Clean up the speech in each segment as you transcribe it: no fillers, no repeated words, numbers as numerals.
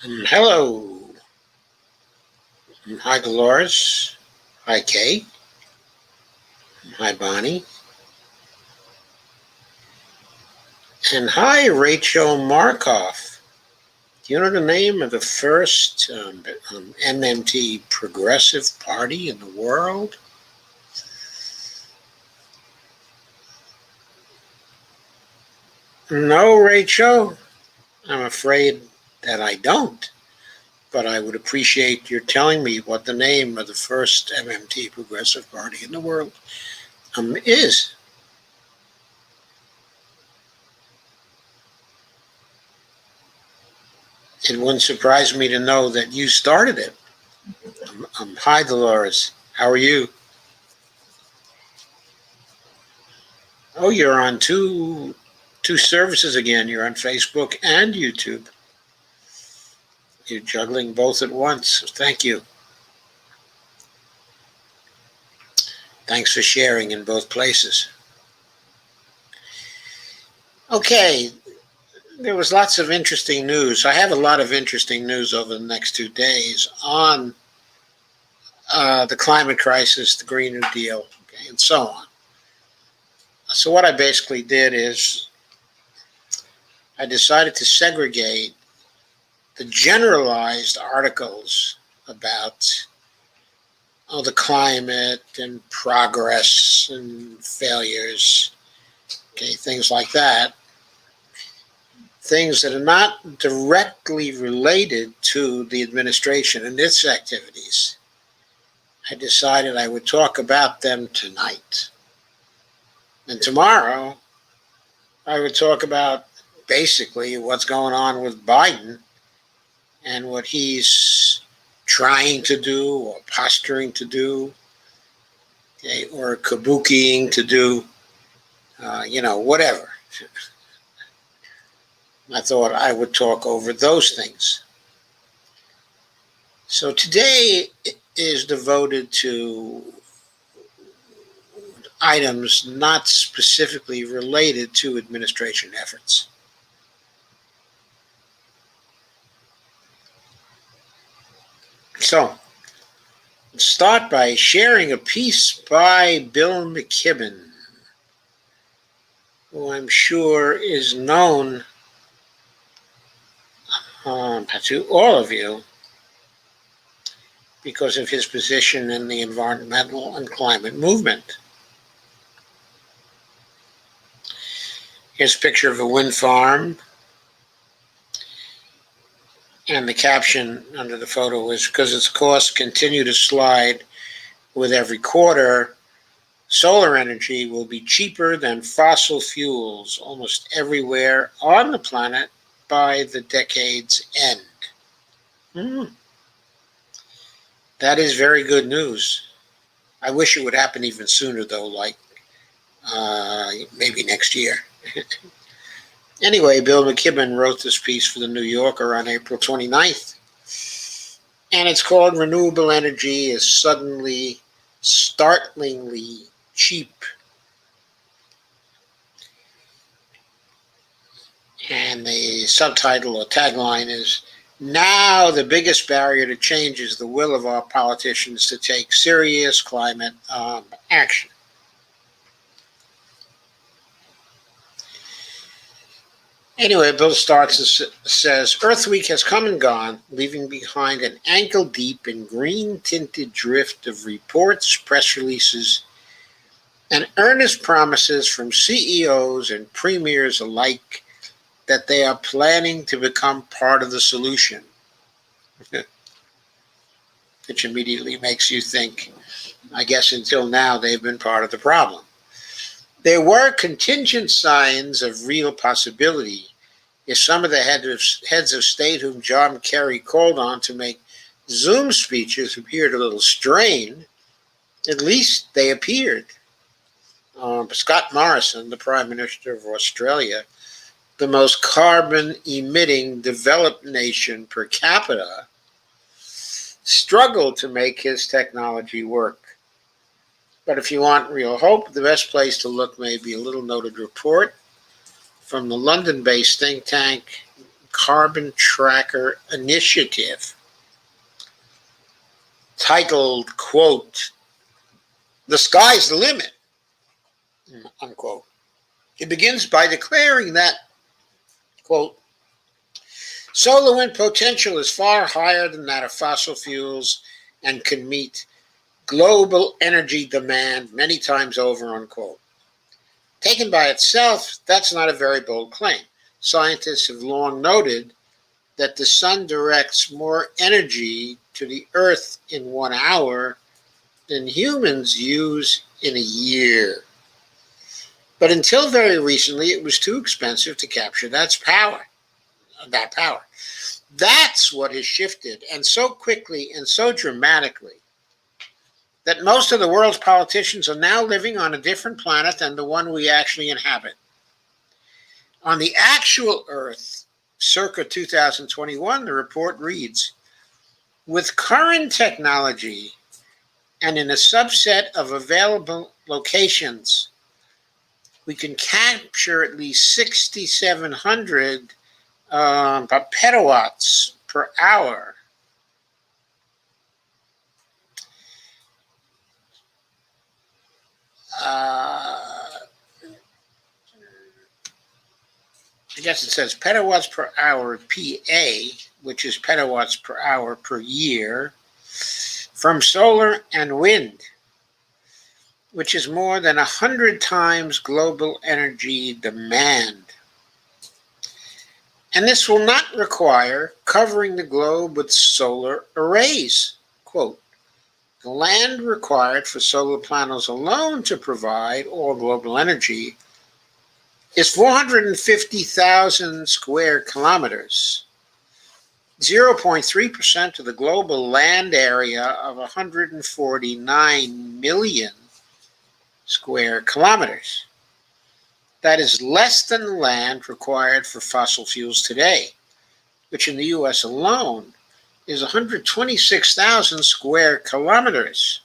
Hello. Hi, Dolores. Hi, Kay. Hi, Bonnie. And hi, Rachel Markoff. Do you know the name of the first MMT progressive party in the world? No, Rachel. I'm afraid that I don't. But I would appreciate your telling me what the name of the first MMT progressive party in the world is. It wouldn't surprise me to know that you started it. Hi, Dolores. How are you? Oh, you're on two services again. You're on Facebook and YouTube. You're juggling both at once. Thank you. Thanks for sharing in both places. Okay, there was lots of interesting news. I have a lot of interesting news over the next 2 days on the climate crisis, the Green New Deal, okay, and so on. So what I basically did is I decided to segregate the generalized articles about the climate and progress and failures, okay, things like that, things that are not directly related to the administration and its activities. I decided I would talk about them tonight. And tomorrow, I would talk about basically what's going on with Biden and what he's trying to do or posturing to do, okay, or kabukiing to do, whatever. I thought I would talk over those things. So today is devoted to items not specifically related to administration efforts. So, let's start by sharing a piece by Bill McKibben, who I'm sure is known to all of you because of his position in the environmental and climate movement. Here's a picture of a wind farm, and the caption under the photo is, because its costs continue to slide with every quarter, solar energy will be cheaper than fossil fuels almost everywhere on the planet by the decade's end. That is very good news. I wish it would happen even sooner, though, like maybe next year. Anyway, Bill McKibben wrote this piece for the New Yorker on April 29th, and it's called Renewable Energy is Suddenly Startlingly Cheap. And the subtitle or tagline is, now the biggest barrier to change is the will of our politicians to take serious climate action. Anyway, Bill starts and says, Earth Week has come and gone, leaving behind an ankle-deep and green-tinted drift of reports, press releases, and earnest promises from CEOs and premiers alike that they are planning to become part of the solution. Which immediately makes you think, I guess until now they've been part of the problem. There were contingent signs of real possibility if some of the heads of state whom John Kerry called on to make Zoom speeches appeared a little strained. At least they appeared. Scott Morrison, the Prime Minister of Australia, the most carbon-emitting developed nation per capita, struggled to make his technology work. But if you want real hope, the best place to look may be a little noted report from the London-based think tank Carbon Tracker Initiative, titled, quote, "The sky's the limit," unquote. It begins by declaring that, quote, "solar wind potential is far higher than that of fossil fuels and can meet global energy demand many times over," unquote. Taken by itself, that's not a very bold claim. Scientists have long noted that the sun directs more energy to the earth in 1 hour than humans use in a year. But until very recently, it was too expensive to capture that power. That's what has shifted, and so quickly and so dramatically, that most of the world's politicians are now living on a different planet than the one we actually inhabit. On the actual Earth, circa 2021, the report reads, "With current technology and in a subset of available locations, we can capture at least 6,700 petawatts per hour." I guess it says petawatts per hour PA, which is petawatts per hour per year, from solar and wind, which is more than 100 times global energy demand. And this will not require covering the globe with solar arrays. Quote, "The land required for solar panels alone to provide all global energy is 450,000 square kilometers, 0.3% of the global land area of 149 million square kilometers. That is less than the land required for fossil fuels today, which in the US alone is 126,000 square kilometers,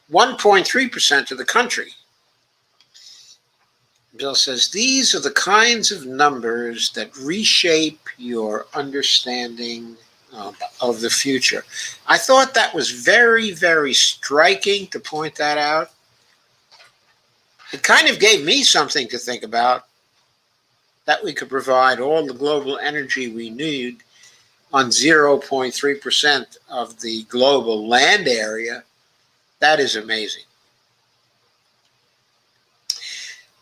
1.3% of the country." Bill says, "These are the kinds of numbers that reshape your understanding of the future." I thought that was very, very striking to point that out. It kind of gave me something to think about, that we could provide all the global energy we need on 0.3% of the global land area. That is amazing.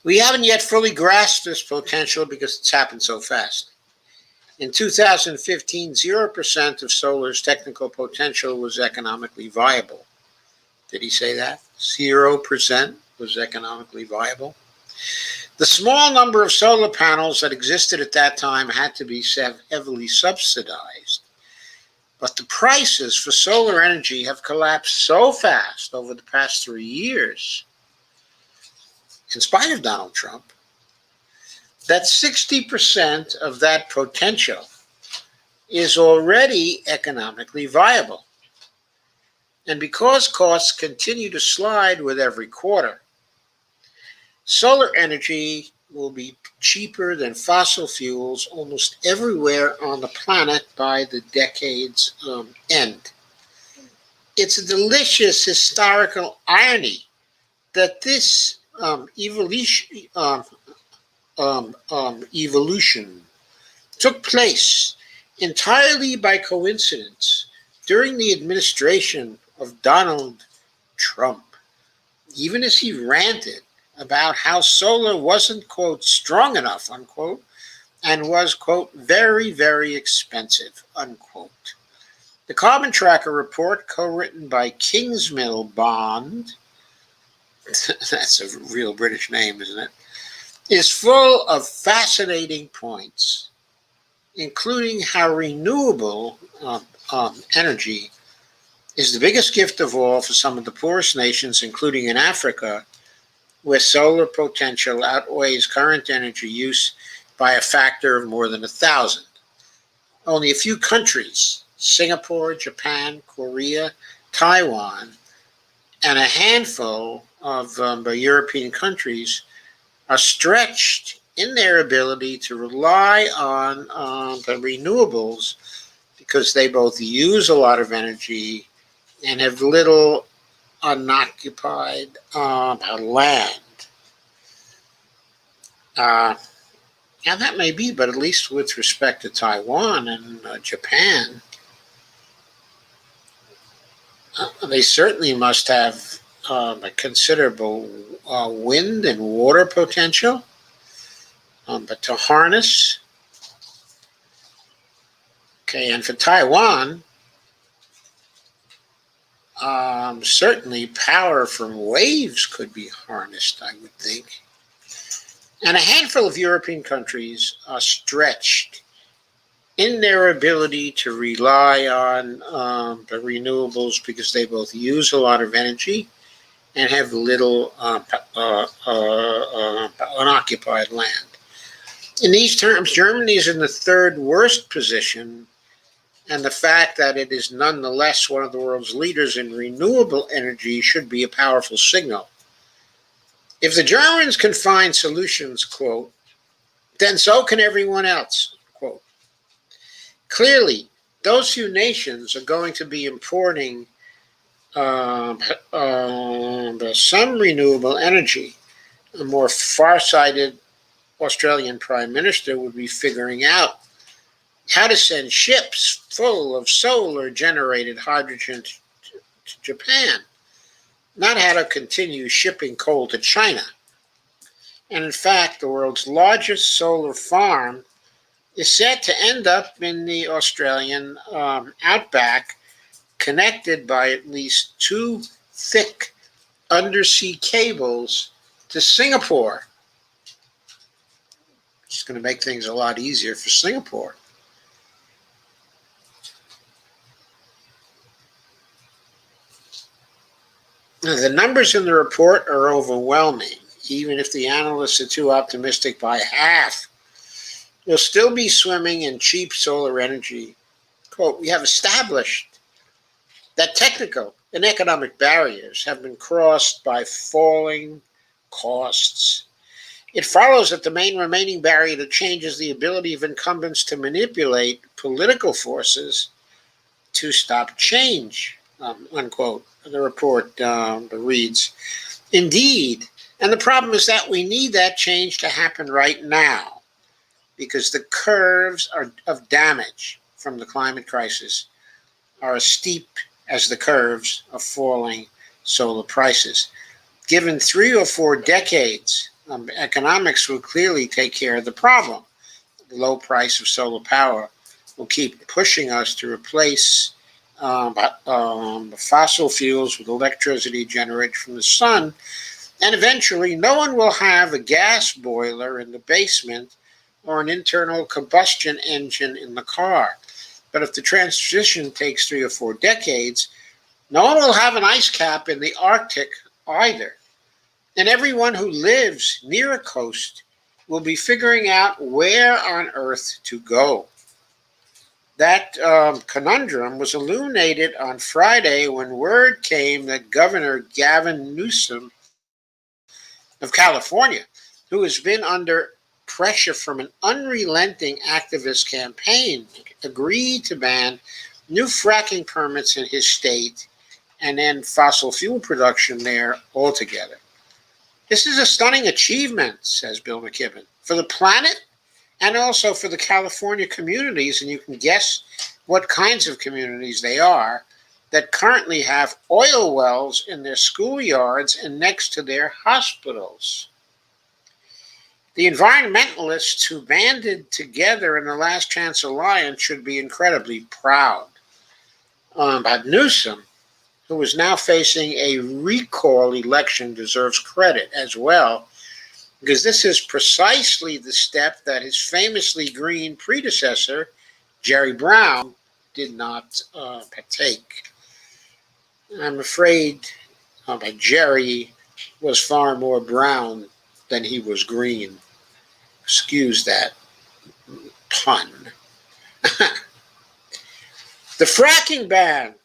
We haven't yet fully grasped this potential because it's happened so fast. In 2015, 0% of solar's technical potential was economically viable. Did he say that? 0% was economically viable. The small number of solar panels that existed at that time had to be heavily subsidized. But the prices for solar energy have collapsed so fast over the past 3 years, in spite of Donald Trump, that 60% of that potential is already economically viable. And because costs continue to slide with every quarter, solar energy will be cheaper than fossil fuels almost everywhere on the planet by the decade's end. It's a delicious historical irony that this evolution took place entirely by coincidence during the administration of Donald Trump, even as he ranted about how solar wasn't, quote, strong enough, unquote, and was, quote, very, very expensive, unquote. The Carbon Tracker report, co-written by Kingsmill Bond, that's a real British name, isn't it, is full of fascinating points, including how renewable energy is the biggest gift of all for some of the poorest nations, including in Africa, where solar potential outweighs current energy use by a factor of more than 1,000. Only a few countries, Singapore, Japan, Korea, Taiwan, and a handful of European countries, are stretched in their ability to rely on the renewables because they both use a lot of energy and have little unoccupied land. Uh, Now, that may be, but at least with respect to Taiwan and Japan, they certainly must have a considerable wind and water potential. But to harness, okay, and for Taiwan, certainly power from waves could be harnessed, I would think. And a handful of European countries are stretched in their ability to rely on the renewables because they both use a lot of energy and have little unoccupied land. In these terms, Germany is in the third worst position, and the fact that it is nonetheless one of the world's leaders in renewable energy should be a powerful signal. If the Germans can find solutions, quote, then so can everyone else, quote. Clearly, those few nations are going to be importing some renewable energy. A more far-sighted Australian Prime Minister would be figuring out how to send ships full of solar-generated hydrogen to Japan, not how to continue shipping coal to China. And in fact, the world's largest solar farm is set to end up in the Australian outback, connected by at least 2 thick undersea cables to Singapore. It's going to make things a lot easier for Singapore. Now, the numbers in the report are overwhelming. Even if the analysts are too optimistic by half, we'll still be swimming in cheap solar energy. Quote, we have established that technical and economic barriers have been crossed by falling costs. It follows that the main remaining barrier to change is the ability of incumbents to manipulate political forces to stop change, unquote. The report reads, indeed, and the problem is that we need that change to happen right now because the curves of damage from the climate crisis are as steep as the curves of falling solar prices. Given 3 or 4 decades, economics will clearly take care of the problem. The low price of solar power will keep pushing us to replace fossil fuels with electricity generated from the sun, and eventually no one will have a gas boiler in the basement or an internal combustion engine in the car. But if the transition takes 3 or 4 decades, no one will have an ice cap in the Arctic either. And everyone who lives near a coast will be figuring out where on earth to go. That conundrum was illuminated on Friday when word came that Governor Gavin Newsom of California, who has been under pressure from an unrelenting activist campaign, agreed to ban new fracking permits in his state and end fossil fuel production there altogether. This is a stunning achievement, says Bill McKibben, for the planet and also for the California communities, and you can guess what kinds of communities they are, that currently have oil wells in their schoolyards and next to their hospitals. The environmentalists who banded together in the Last Chance Alliance should be incredibly proud. But Newsom, who is now facing a recall election, deserves credit as well, because this is precisely the step that his famously green predecessor, Jerry Brown, did not take. I'm afraid Jerry was far more brown than he was green. Excuse that pun. The fracking ban,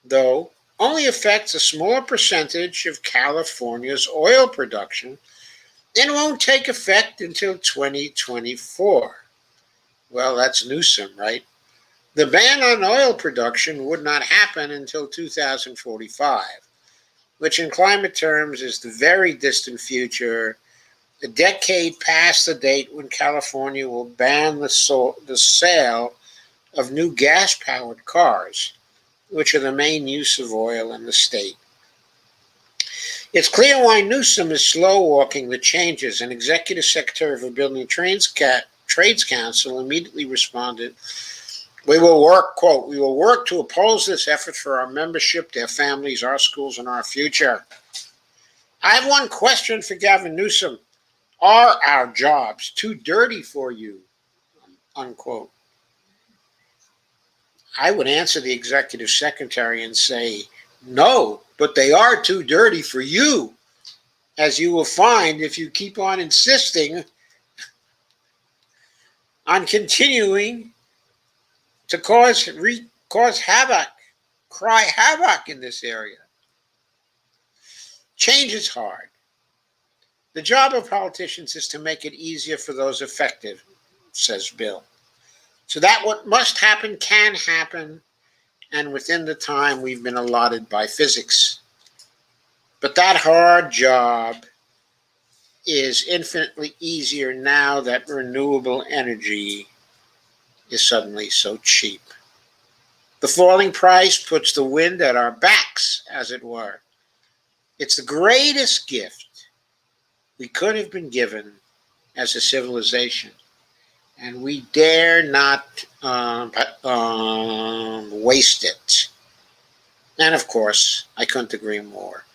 though, only affects a small percentage of California's oil production and won't take effect until 2024. Well, that's Newsom, right? The ban on oil production would not happen until 2045, which in climate terms is the very distant future, a decade past the date when California will ban the sale of new gas powered cars, which are the main use of oil in the state. It's clear why Newsom is slow walking the changes. An executive secretary of a building trades council immediately responded, "We will work, quote, we will work to oppose this effort for our membership, their families, our schools, and our future." I have one question for Gavin Newsom. Are our jobs too dirty for you? Unquote. I would answer the executive secretary and say, no, but they are too dirty for you, as you will find if you keep on insisting on continuing to cause havoc, cry havoc in this area. Change is hard. The job of politicians is to make it easier for those affected, says Bill, so that what must happen can happen, and within the time we've been allotted by physics. But that hard job is infinitely easier now that renewable energy is suddenly so cheap. The falling price puts the wind at our backs, as it were. It's the greatest gift we could have been given as a civilization, and we dare not waste it. And of course, I couldn't agree more.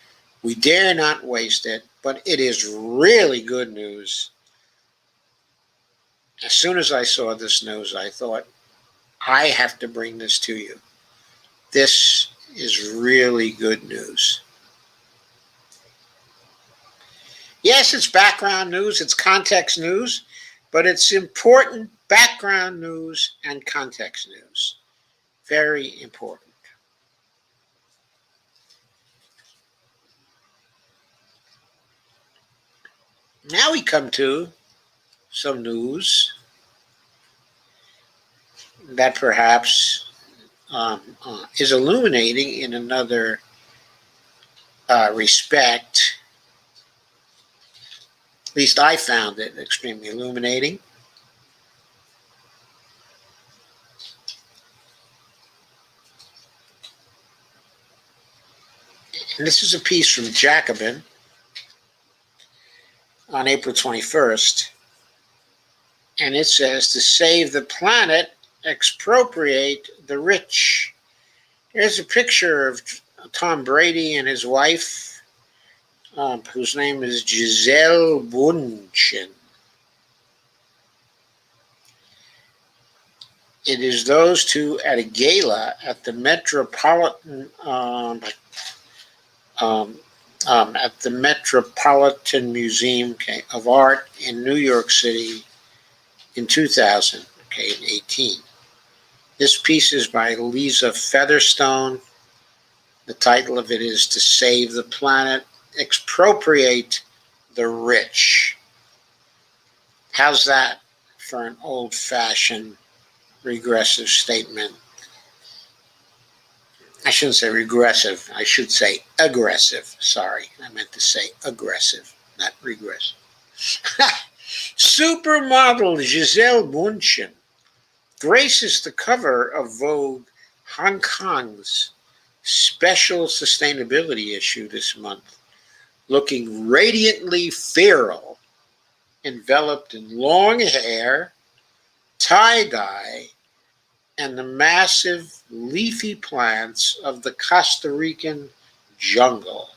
We dare not waste it, but it is really good news. As soon as I saw this news, I thought, I have to bring this to you. This is really good news. Yes, it's background news, it's context news, but it's important background news and context news. Very important. Now we come to some news that perhaps is illuminating in another respect. At least I found it extremely illuminating. And this is a piece from Jacobin on April 21st. And it says, to save the planet, expropriate the rich. Here's a picture of Tom Brady and his wife, whose name is Gisele Bündchen. It is those two at a gala at the Metropolitan Museum of Art in New York City in 2018. This piece is by Lisa Featherstone. The title of it is To Save the Planet, Expropriate the Rich. How's that for an old-fashioned regressive statement? I shouldn't say regressive. I should say aggressive. Sorry, I meant to say aggressive, not regressive. Supermodel Gisele Bündchen graces the cover of Vogue Hong Kong's special sustainability issue this month, looking radiantly feral, enveloped in long hair, tie-dye, and the massive leafy plants of the Costa Rican jungle.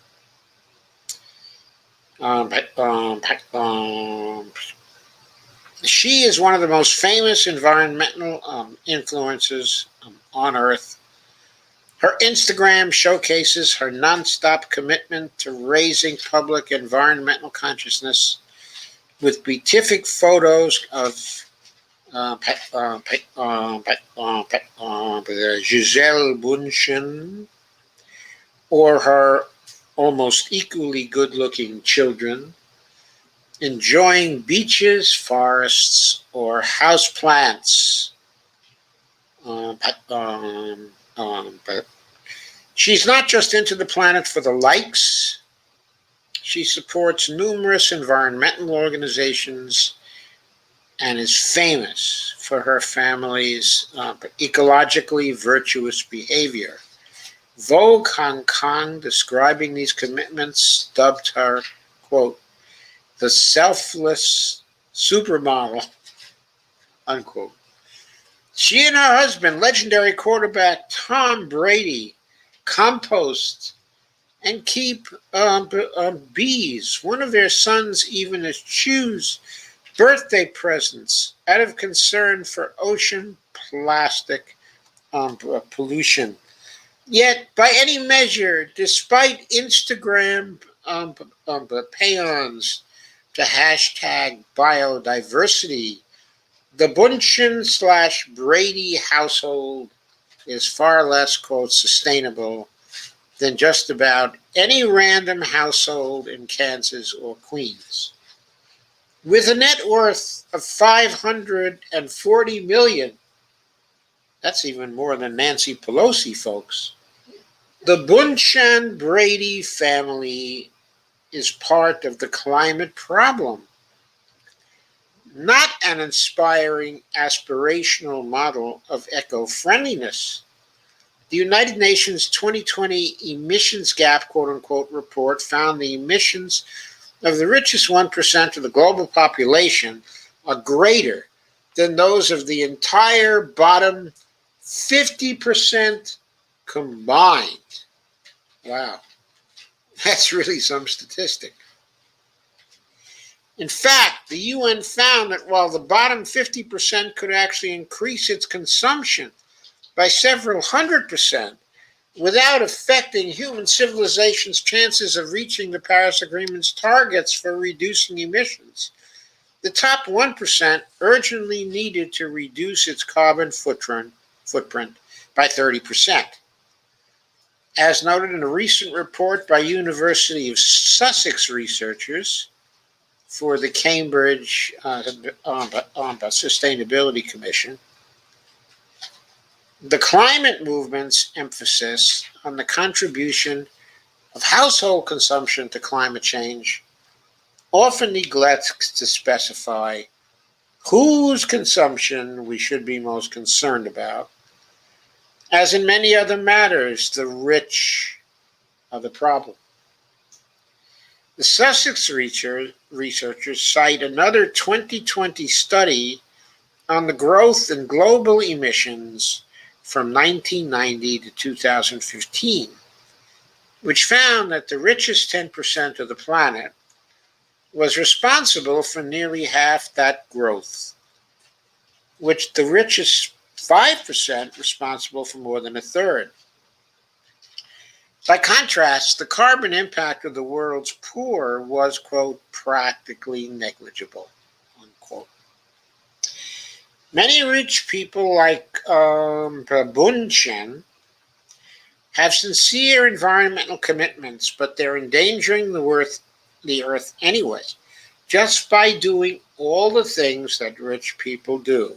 She is one of the most famous environmental influencers on Earth. Her Instagram showcases her nonstop commitment to raising public environmental consciousness with beatific photos of Gisele Bündchen or her almost equally good-looking children, enjoying beaches, forests, or house plants. But she's not just into the planet for the likes. She supports numerous environmental organizations and is famous for her family's ecologically virtuous behavior. Vogue Hong Kong, describing these commitments, dubbed her, quote, the selfless supermodel, unquote. She and her husband, legendary quarterback Tom Brady, compost and keep bees. One of their sons even eschews birthday presents out of concern for ocean plastic pollution. Yet, by any measure, despite Instagram paeans to hashtag biodiversity, the Bunchen/Brady household is far less, quote, sustainable than just about any random household in Kansas or Queens. With a net worth of $540 million, that's even more than Nancy Pelosi, folks. The Bunchen Brady family is part of the climate problem, not an inspiring aspirational model of eco-friendliness. The United Nations 2020 emissions gap, quote unquote, report found the emissions of the richest 1% of the global population are greater than those of the entire bottom 50% combined. Wow, that's really some statistic. In fact, the UN found that while the bottom 50% could actually increase its consumption by several 100% without affecting human civilization's chances of reaching the Paris Agreement's targets for reducing emissions, the top 1% urgently needed to reduce its carbon footprint by 30%. As noted in a recent report by University of Sussex researchers for the Cambridge Sustainability Commission, the climate movement's emphasis on the contribution of household consumption to climate change often neglects to specify whose consumption we should be most concerned about. As in many other matters, the rich are the problem. The Sussex researchers cite another 2020 study on the growth in global emissions from 1990 to 2015, which found that the richest 10% of the planet was responsible for nearly half that growth, which the richest 5% responsible for more than a third. By contrast, the carbon impact of the world's poor was, quote, practically negligible, unquote. Many rich people like Bunchen have sincere environmental commitments, but they're endangering the earth anyway, just by doing all the things that rich people do.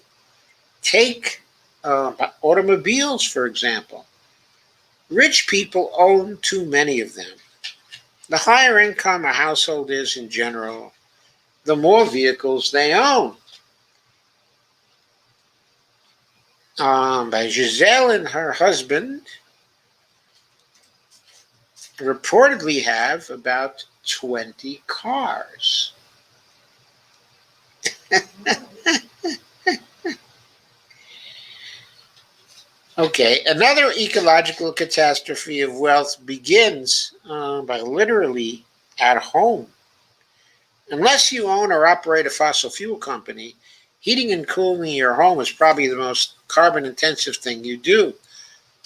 Take automobiles, for example. Rich people own too many of them. The higher income a household is in general, the more vehicles they own. Giselle and her husband reportedly have about 20 cars. Okay, another ecological catastrophe of wealth begins by literally at home. Unless you own or operate a fossil fuel company, heating and cooling your home is probably the most carbon intensive thing you do.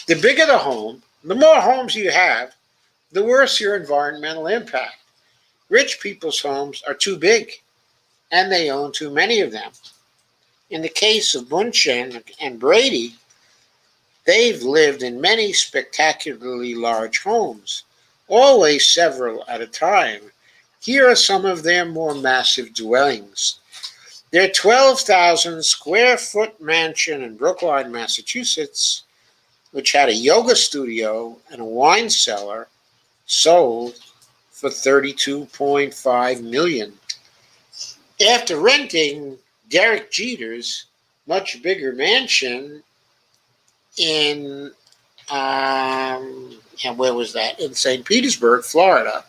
The bigger the home, the more homes you have, the worse your environmental impact. Rich people's homes are too big, and they own too many of them. In the case of Bunchen and Brady, they've lived in many spectacularly large homes, always several at a time, Here are some of their more massive dwellings. Their 12,000 square foot mansion in Brookline, Massachusetts, which had a yoga studio and a wine cellar, sold for $32.5 million. After renting Derek Jeter's much bigger mansion in and where was that? In St. Petersburg, Florida.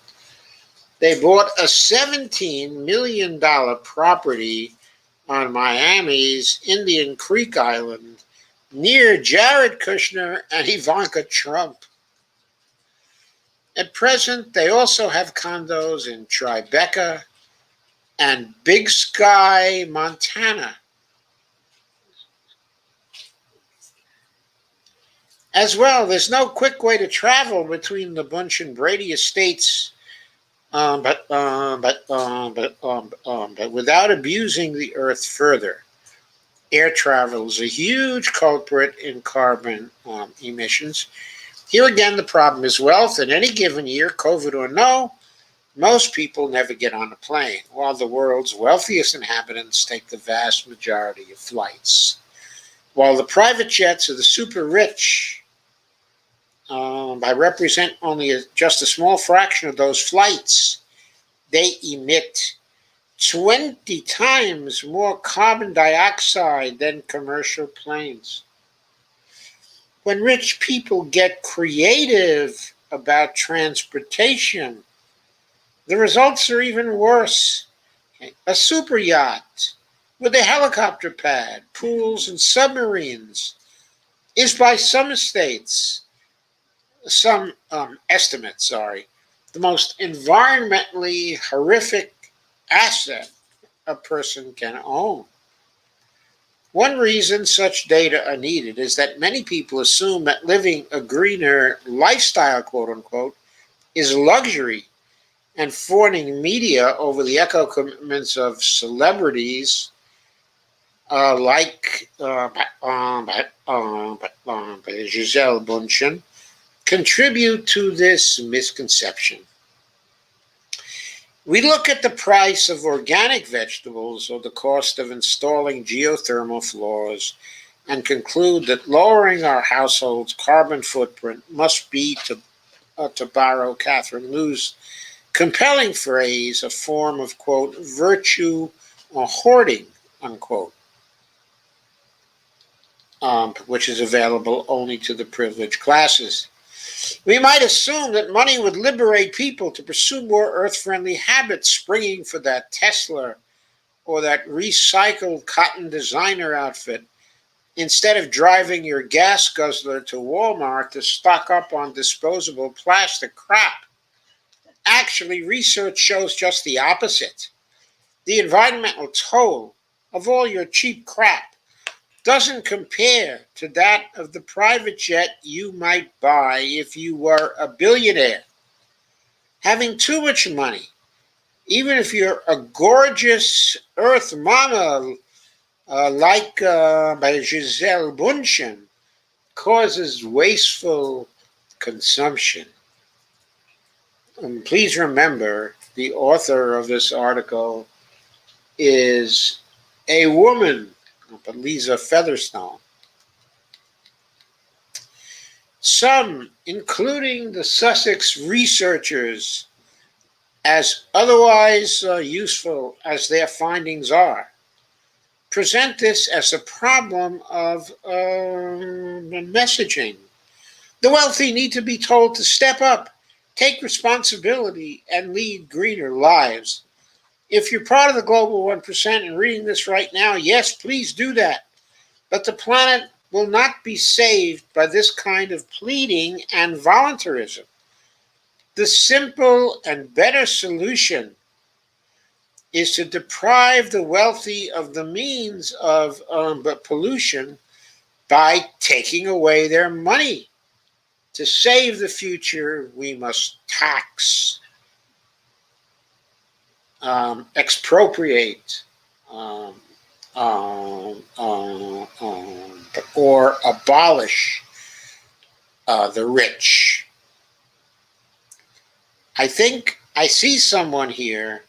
They bought a $17 million property on Miami's Indian Creek Island near Jared Kushner and Ivanka Trump. At present, they also have condos in Tribeca and Big Sky, Montana. As well, there's no quick way to travel between the Bunch and Brady estates, but without abusing the earth further. Air travel is a huge culprit in carbon emissions. Here again, the problem is wealth. In any given year, COVID or no, most people never get on a plane, while the world's wealthiest inhabitants take the vast majority of flights. While the private jets of the super rich, I represent only just a small fraction of those flights, they emit 20 times more carbon dioxide than commercial planes. When rich people get creative about transportation, the results are even worse. A super yacht with a helicopter pad, pools, and submarines is by some estimates, the most environmentally horrific asset a person can own. One reason such data are needed is that many people assume that living a greener lifestyle, quote unquote, is luxury, and fawning media over the eco commitments of celebrities like Gisele Bundchen contribute to this misconception. We look at the price of organic vegetables or the cost of installing geothermal floors and conclude that lowering our household's carbon footprint must be, to borrow Catherine Liu's compelling phrase, a form of, quote, virtue or hoarding, unquote, which is available only to the privileged classes. We might assume that money would liberate people to pursue more earth-friendly habits, springing for that Tesla or that recycled cotton designer outfit, instead of driving your gas guzzler to Walmart to stock up on disposable plastic crap. Actually, research shows just the opposite. The environmental toll of all your cheap crap doesn't compare to that of the private jet you might buy if you were a billionaire. Having too much money, even if you're a gorgeous earth mama like by Gisele Bundchen, causes wasteful consumption. And please remember, the author of this article is a woman, Lisa Featherstone. Some, including the Sussex researchers, as otherwise useful as their findings are, present this as a problem of messaging. The wealthy need to be told to step up, take responsibility, and lead greener lives. If you're part of the global 1% and reading this right now, yes, please do that. But the planet will not be saved by this kind of pleading and voluntarism. The simple and better solution is to deprive the wealthy of the means of pollution by taking away their money. To save the future, we must tax, expropriate, or abolish the rich. I think I see someone here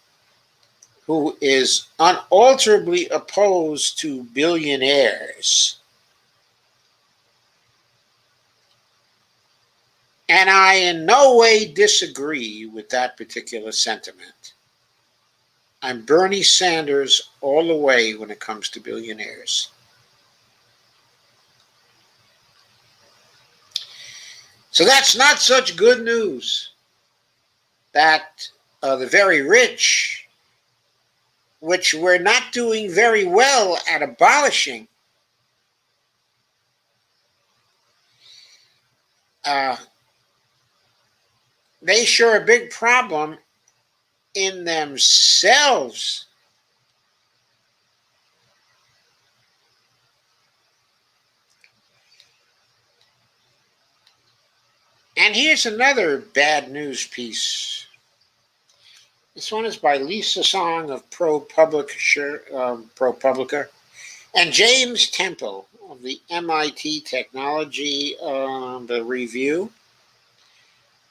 who is unalterably opposed to billionaires. And I in no way disagree with that particular sentiment. I'm Bernie Sanders all the way when it comes to billionaires. So that's not such good news that the very rich, which we're not doing very well at abolishing, uh, they sure a big problem in themselves. And here's another bad news piece. This one is by Lisa Song of ProPublica, and James Temple of the MIT Technology the Review.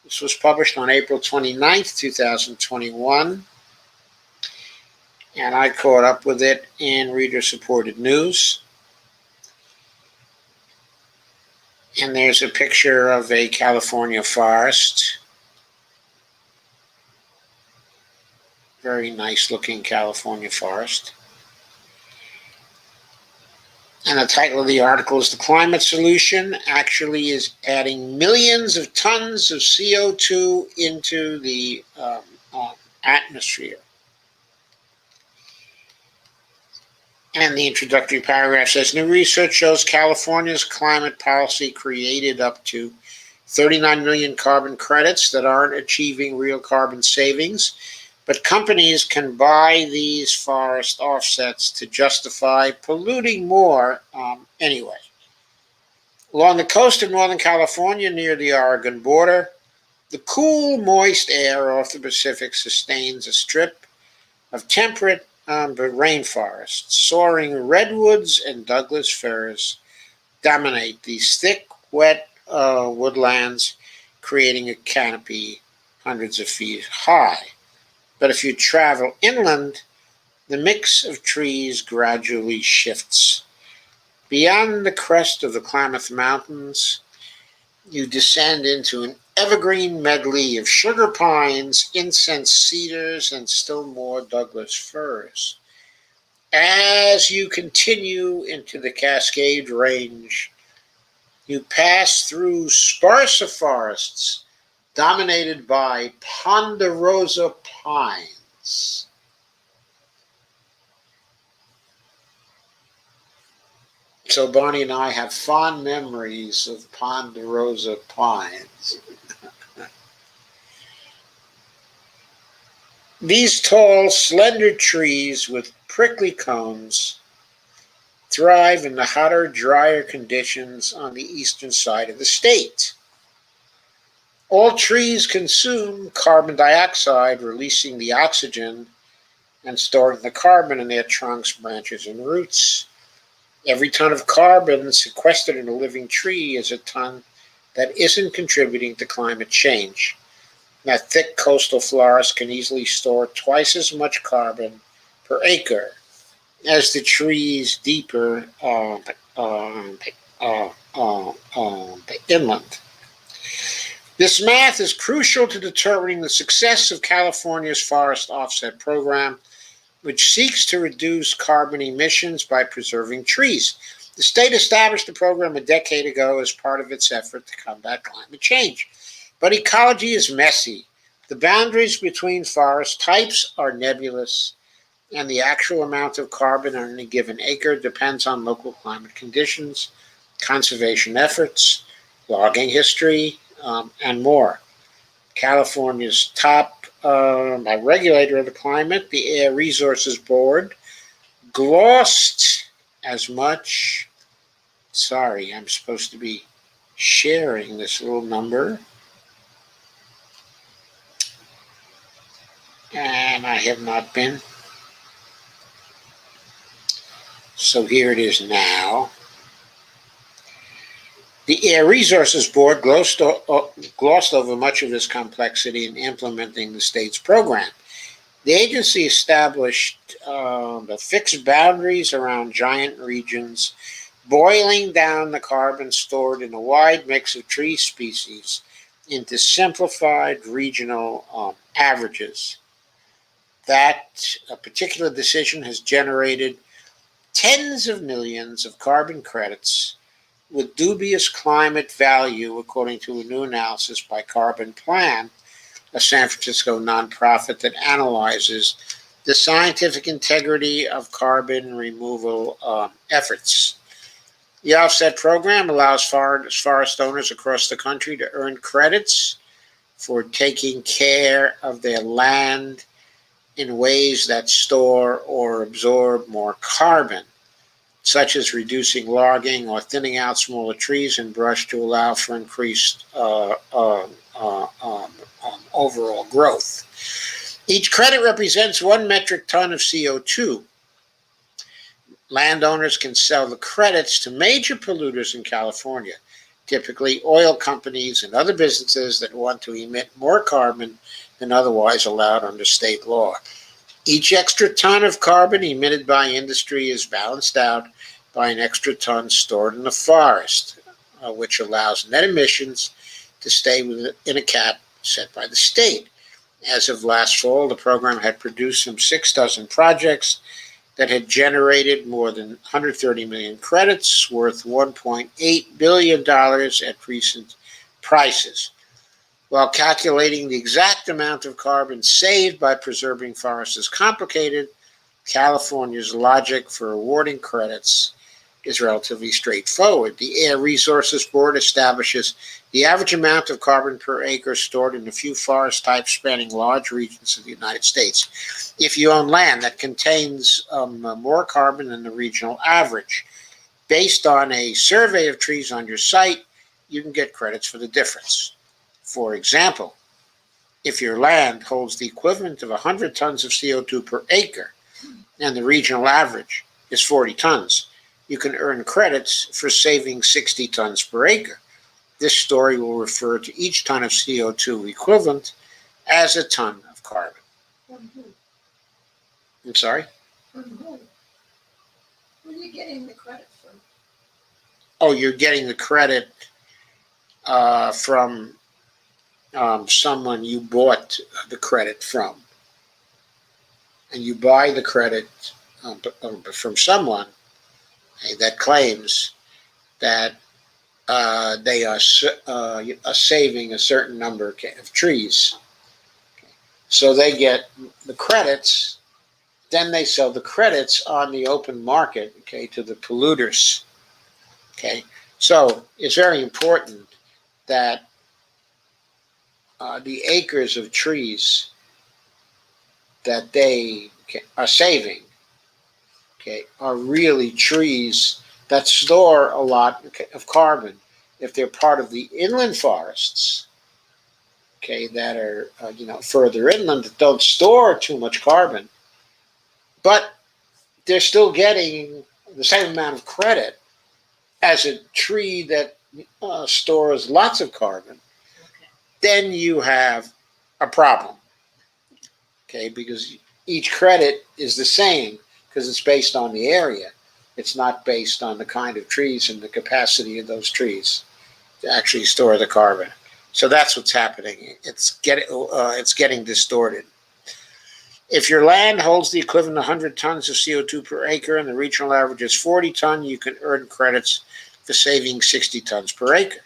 This was published on April 29th, 2021, and I caught up with it in reader-supported news. And there's a picture of a California forest. Very nice looking California forest. And the title of the article is "The Climate Solution Actually is Adding Millions of Tons of CO2 into the atmosphere." And the introductory paragraph says, new research shows California's climate policy created up to 39 million carbon credits that aren't achieving real carbon savings, but companies can buy these forest offsets to justify polluting more anyway. Along the coast of Northern California near the Oregon border, the cool, moist air off the Pacific sustains a strip of temperate rainforests. Soaring redwoods and Douglas firs dominate these thick, wet woodlands, creating a canopy hundreds of feet high. But if you travel inland, the mix of trees gradually shifts. Beyond the crest of the Klamath Mountains, you descend into an evergreen medley of sugar pines, incense cedars, and still more Douglas firs. As you continue into the Cascade Range, you pass through sparser forests dominated by ponderosa pines. So Bonnie and I have fond memories of ponderosa pines. These tall, slender trees with prickly cones thrive in the hotter, drier conditions on the eastern side of the state. All trees consume carbon dioxide, releasing the oxygen and storing the carbon in their trunks, branches, and roots. Every ton of carbon sequestered in a living tree is a ton that isn't contributing to climate change. That thick coastal forest can easily store twice as much carbon per acre as the trees deeper inland. This math is crucial to determining the success of California's forest offset program, which seeks to reduce carbon emissions by preserving trees. The state established the program a decade ago as part of its effort to combat climate change. But ecology is messy. The boundaries between forest types are nebulous, and the actual amount of carbon on any given acre depends on local climate conditions, conservation efforts, logging history, and more. California's top regulator of the climate, the Air Resources Board, glossed as much. Sorry, I'm supposed to be sharing this little number. And I have not been. So here it is now. The Air Resources Board glossed over much of this complexity in implementing the state's program. The agency established the fixed boundaries around giant regions, boiling down the carbon stored in a wide mix of tree species into simplified regional averages. That particular decision has generated tens of millions of carbon credits with dubious climate value, according to a new analysis by Carbon Plan, a San Francisco nonprofit that analyzes the scientific integrity of carbon removal efforts. The offset program allows forest owners across the country to earn credits for taking care of their land in ways that store or absorb more carbon, such as reducing logging or thinning out smaller trees and brush to allow for increased overall growth. Each credit represents 1 metric ton of CO2. Landowners can sell the credits to major polluters in California, typically oil companies and other businesses that want to emit more carbon than otherwise allowed under state law. Each extra ton of carbon emitted by industry is balanced out by an extra ton stored in the forest, which allows net emissions to stay within a cap set by the state. As of last fall, the program had produced some 6 dozen projects that had generated more than 130 million credits worth $1.8 billion at recent prices. While calculating the exact amount of carbon saved by preserving forests is complicated, California's logic for awarding credits is relatively straightforward. The Air Resources Board establishes the average amount of carbon per acre stored in a few forest types spanning large regions of the United States. If you own land that contains more carbon than the regional average, based on a survey of trees on your site, you can get credits for the difference. For example, if your land holds the equivalent of 100 tons of CO2 per acre and the regional average is 40 tons, you can earn credits for saving 60 tons per acre. This story will refer to each ton of CO2 equivalent as a ton of carbon. I'm sorry? Where are you getting the credit from? Oh, you're getting the credit from someone you bought the credit from. And you buy the credit from someone that claims that they are saving a certain number of trees. So they get the credits, then they sell the credits on the open market, to the polluters. So it's very important that the acres of trees that they are saving, are really trees that store a lot of carbon. If they're part of the inland forests, that are further inland, that don't store too much carbon, but they're still getting the same amount of credit as a tree that stores lots of carbon, then you have a problem, because each credit is the same because it's based on the area. It's not based on the kind of trees and the capacity of those trees to actually store the carbon. So that's what's happening. It's getting distorted. If your land holds the equivalent of 100 tons of CO2 per acre and the regional average is 40 tons, you can earn credits for saving 60 tons per acre.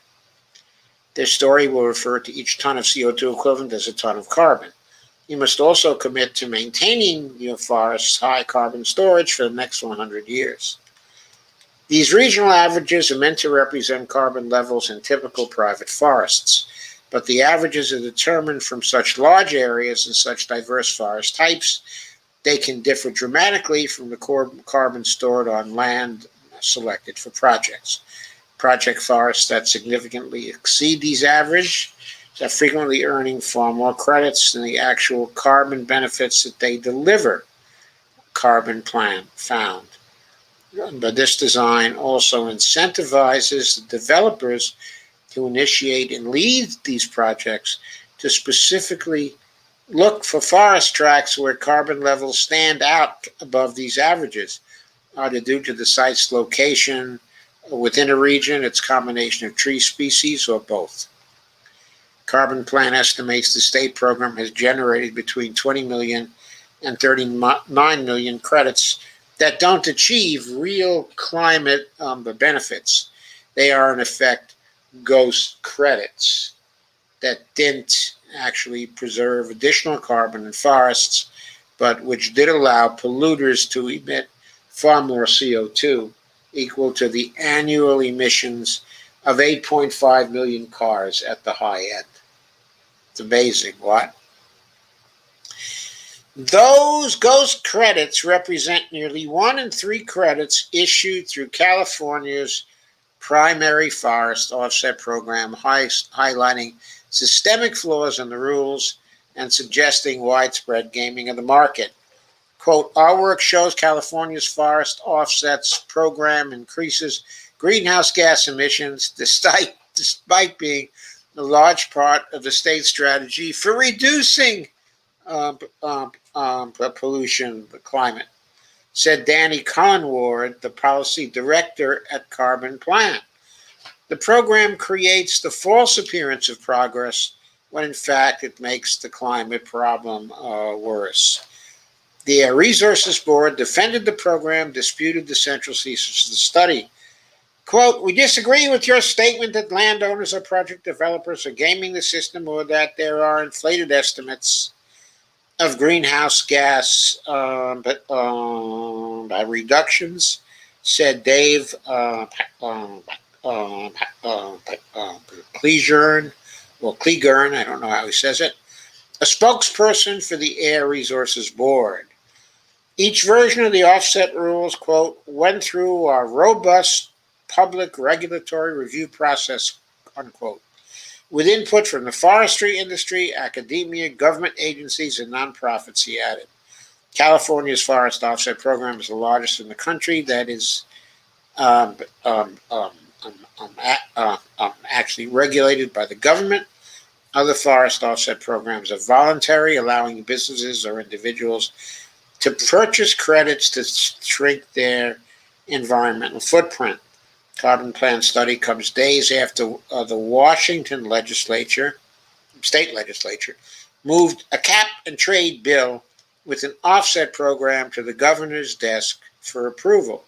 This story will refer to each ton of CO2 equivalent as a ton of carbon. You must also commit to maintaining your forest's high carbon storage for the next 100 years. These regional averages are meant to represent carbon levels in typical private forests, but the averages are determined from such large areas and such diverse forest types, they can differ dramatically from the carbon stored on land selected for projects. Project forests that significantly exceed these averages are frequently earning far more credits than the actual carbon benefits that they deliver, Carbon Plan found. But this design also incentivizes the developers to initiate and lead these projects to specifically look for forest tracts where carbon levels stand out above these averages, either due to the site's location within a region, its combination of tree species, or both. Carbon Plan estimates the state program has generated between 20 million and 39 million credits that don't achieve real climate benefits. They are, in effect, ghost credits that didn't actually preserve additional carbon in forests, but which did allow polluters to emit far more CO2, equal to the annual emissions of 8.5 million cars at the high end. It's amazing, what? Those ghost credits represent nearly 1 in 3 credits issued through California's primary forest offset program, highlighting systemic flaws in the rules and suggesting widespread gaming of the market. Quote, our work shows California's forest offsets program increases greenhouse gas emissions despite being a large part of the state's strategy for reducing pollution, the climate, said Danny Conward, the policy director at Carbon Plan. The program creates the false appearance of progress when in fact it makes the climate problem worse. The Resources Board defended the program, disputed the central thesis of the study. Quote, we disagree with your statement that landowners or project developers are gaming the system or that there are inflated estimates of greenhouse gas reductions, said Dave Clegern, I don't know how he says it, a spokesperson for the Air Resources Board. Each version of the offset rules, quote, went through a robust public regulatory review process, unquote, with input from the forestry industry, academia, government agencies, and nonprofits, he added. California's forest offset program is the largest in the country that is actually regulated by the government. Other forest offset programs are voluntary, allowing businesses or individuals to purchase credits to shrink their environmental footprint. Carbon Plan study comes days after the Washington state legislature, moved a cap and trade bill with an offset program to the governor's desk for approval.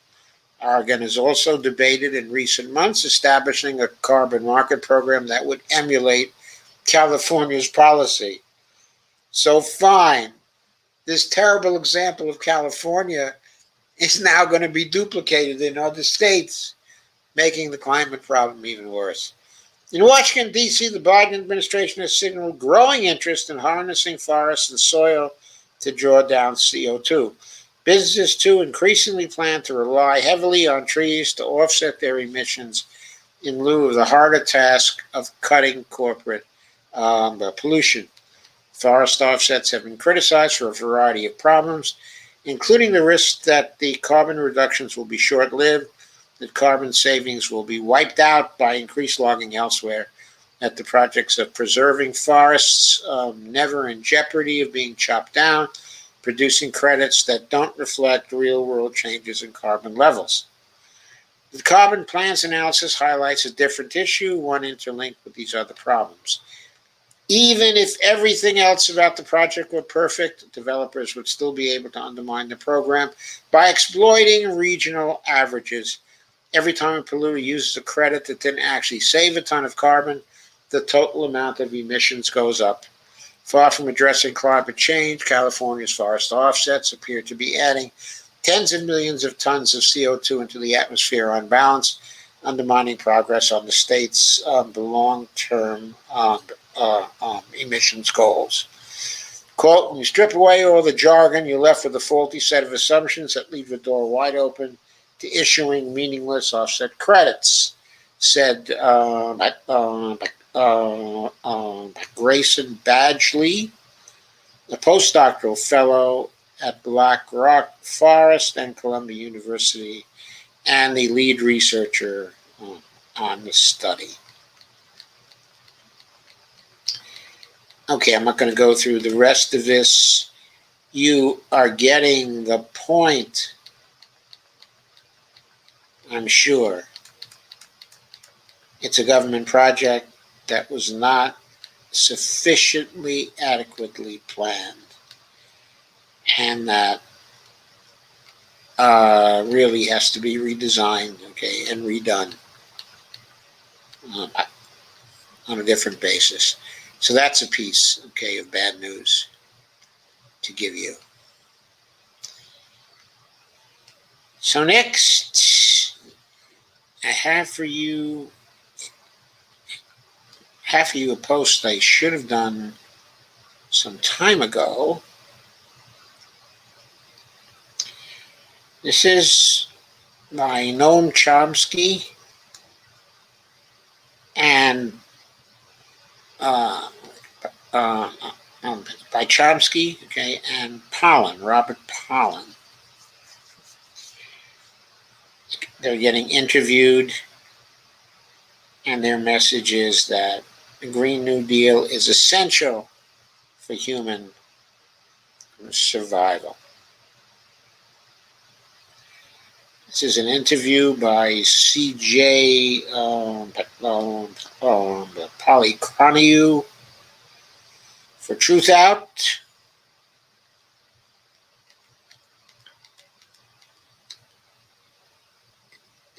Oregon has also debated in recent months establishing a carbon market program that would emulate California's policy. So fine, this terrible example of California is now going to be duplicated in other states, making the climate problem even worse. In Washington, D.C., the Biden administration has signaled growing interest in harnessing forests and soil to draw down CO2. Businesses, too, increasingly plan to rely heavily on trees to offset their emissions in lieu of the harder task of cutting corporate pollution. Forest offsets have been criticized for a variety of problems, including the risk that the carbon reductions will be short-lived, that carbon savings will be wiped out by increased logging elsewhere, that the projects of preserving forests never in jeopardy of being chopped down, producing credits that don't reflect real-world changes in carbon levels. The Carbon Plan's analysis highlights a different issue, one interlinked with these other problems. Even if everything else about the project were perfect, developers would still be able to undermine the program by exploiting regional averages. Every time a polluter uses a credit that didn't actually save a ton of carbon, the total amount of emissions goes up. Far from addressing climate change, California's forest offsets appear to be adding tens of millions of tons of CO2 into the atmosphere on balance, undermining progress on the state's long-term emissions goals. Quote, when you strip away all the jargon, you're left with a faulty set of assumptions that leave the door wide open to issuing meaningless offset credits, said Grayson Badgley, a postdoctoral fellow at Black Rock Forest and Columbia University and the lead researcher on the study. Okay, I'm not going to go through the rest of this. You are getting the point, I'm sure. It's a government project that was not sufficiently adequately planned, and that really has to be redesigned, okay, and redone on a different basis. So that's a piece, okay, of bad news to give you. So next, I have for you a post I should have done some time ago. This is by Noam Chomsky and by Chomsky, okay, and Robert Pollan. They're getting interviewed, and their message is that the Green New Deal is essential for human survival. This is an interview by C.J. Polychroniou for Truth Out.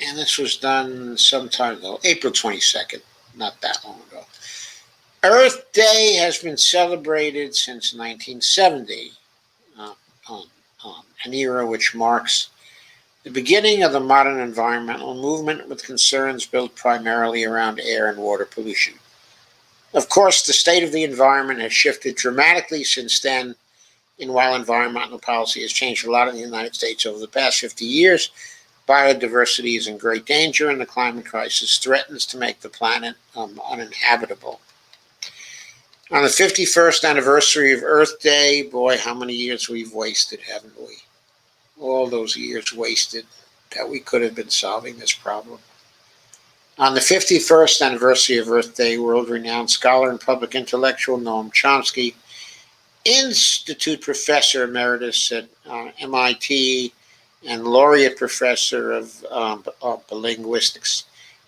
And this was done some time ago, April 22nd, not that long ago. Earth Day has been celebrated since 1970, an era which marks the beginning of the modern environmental movement, with concerns built primarily around air and water pollution. Of course, the state of the environment has shifted dramatically since then, and while environmental policy has changed a lot in the United States over the past 50 years, biodiversity is in great danger, and the climate crisis threatens to make the planet uninhabitable. On the 51st anniversary of Earth Day, boy, how many years we've wasted, haven't we? All those years wasted that we could have been solving this problem. On the 51st anniversary of Earth Day, world-renowned scholar and public intellectual Noam Chomsky, Institute Professor Emeritus at MIT and Laureate Professor of Linguistics,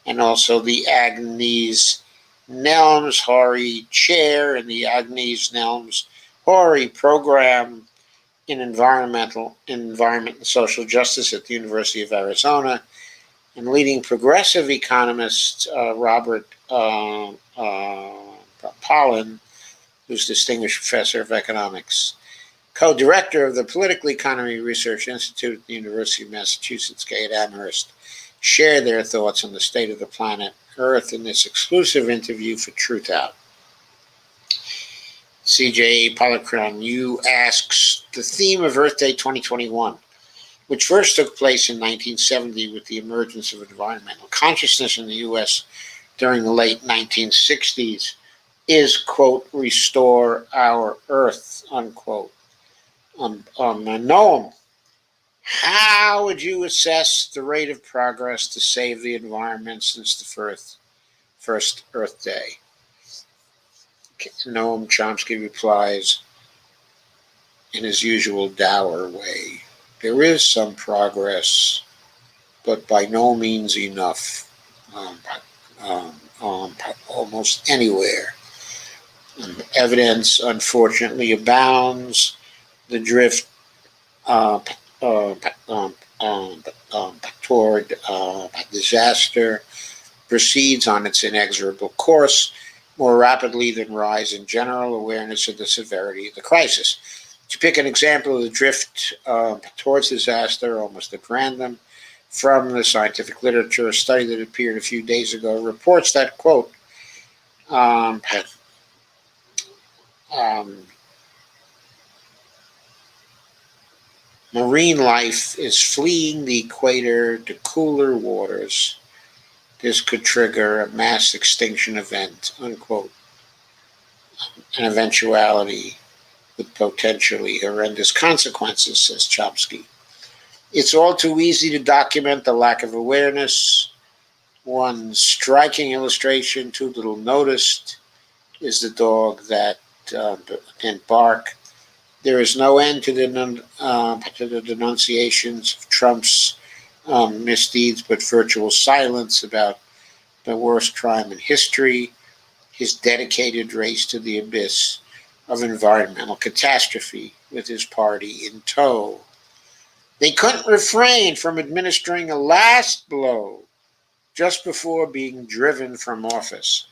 and also the Agnes Nelms-Horry Chair in the Agnes Nelms-Horry Program in Environment and Social Justice at the University of Arizona, and leading progressive economist Robert Pollan, who's Distinguished Professor of Economics, co-director of the Political Economy Research Institute at the University of Massachusetts, at Amherst, share their thoughts on the state of the planet Earth in this exclusive interview for Truth Out. C.J. Polychroniou asks, the theme of Earth Day 2021, which first took place in 1970 with the emergence of environmental consciousness in the U.S. during the late 1960s, is, quote, restore our Earth, unquote. Noam, how would you assess the rate of progress to save the environment since the first Earth Day? Noam Chomsky replies in his usual dour way, there is some progress, but by no means enough, almost anywhere. Evidence, unfortunately, abounds. The drift toward disaster proceeds on its inexorable course more rapidly than rise in general awareness of the severity of the crisis. To pick an example of the drift towards disaster, almost at random, from the scientific literature, a study that appeared a few days ago reports that, quote, marine life is fleeing the equator to cooler waters. This could trigger a mass extinction event, unquote, an eventuality with potentially horrendous consequences, says Chomsky. It's all too easy to document the lack of awareness. One striking illustration, too little noticed, is the dog that didn't bark. There is no end to the denunciations of Trump's misdeeds, but virtual silence about the worst crime in history, his dedicated race to the abyss of environmental catastrophe with his party in tow. They couldn't refrain from administering a last blow just before being driven from office,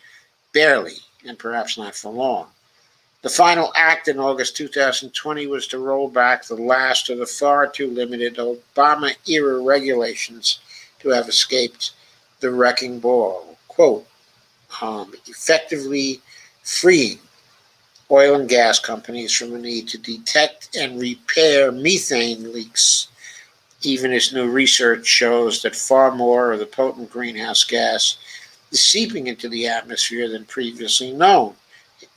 barely, and perhaps not for long. The final act in August 2020 was to roll back the last of the far too limited Obama era regulations to have escaped the wrecking ball. Quote, effectively freeing oil and gas companies from the need to detect and repair methane leaks, even as new research shows that far more of the potent greenhouse gas is seeping into the atmosphere than previously known,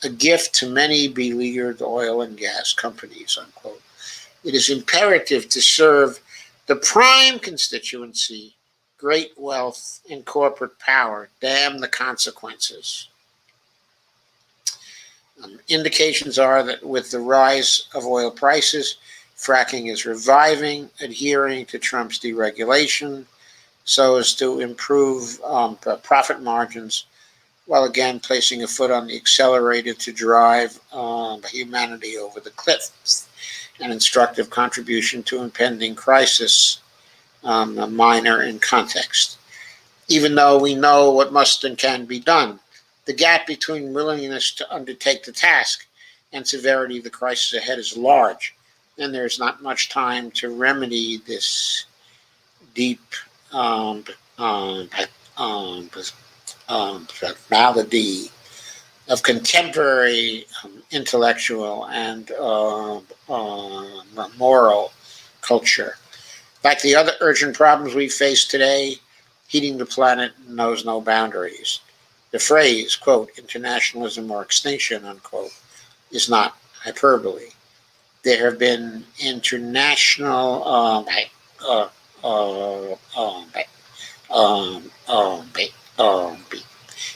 a gift to many beleaguered oil and gas companies, unquote. It is imperative to serve the prime constituency, great wealth, and corporate power. Damn the consequences. Indications are that with the rise of oil prices, fracking is reviving, adhering to Trump's deregulation so as to improve profit margins, while again placing a foot on the accelerator to drive humanity over the cliff. An instructive contribution to impending crisis, minor in context. Even though we know what must and can be done, the gap between willingness to undertake the task and severity of the crisis ahead is large, and there is not much time to remedy this deep malady of contemporary intellectual and moral culture. Like the other urgent problems we face today, heating the planet knows no boundaries. The phrase, quote, internationalism or extinction, unquote, is not hyperbole. There have been international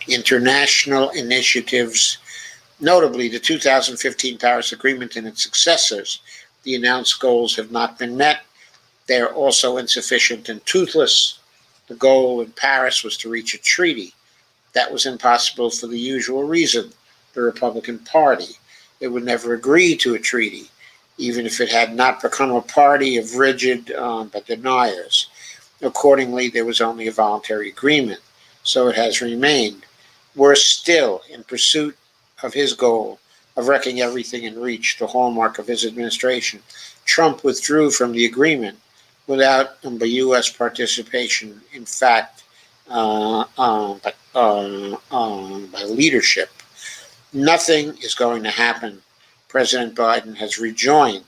international initiatives, notably the 2015 Paris Agreement and its successors. The announced goals have not been met. They are also insufficient and toothless. The goal in Paris was to reach a treaty. That was impossible for the usual reason: the Republican Party. It would never agree to a treaty, even if it had not become a party of rigid deniers. Accordingly, there was only a voluntary agreement, so it has remained. Worse still, in pursuit of his goal of wrecking everything in reach, the hallmark of his administration, Trump withdrew from the agreement without the U.S. participation. In fact, by leadership. Nothing is going to happen. President Biden has rejoined.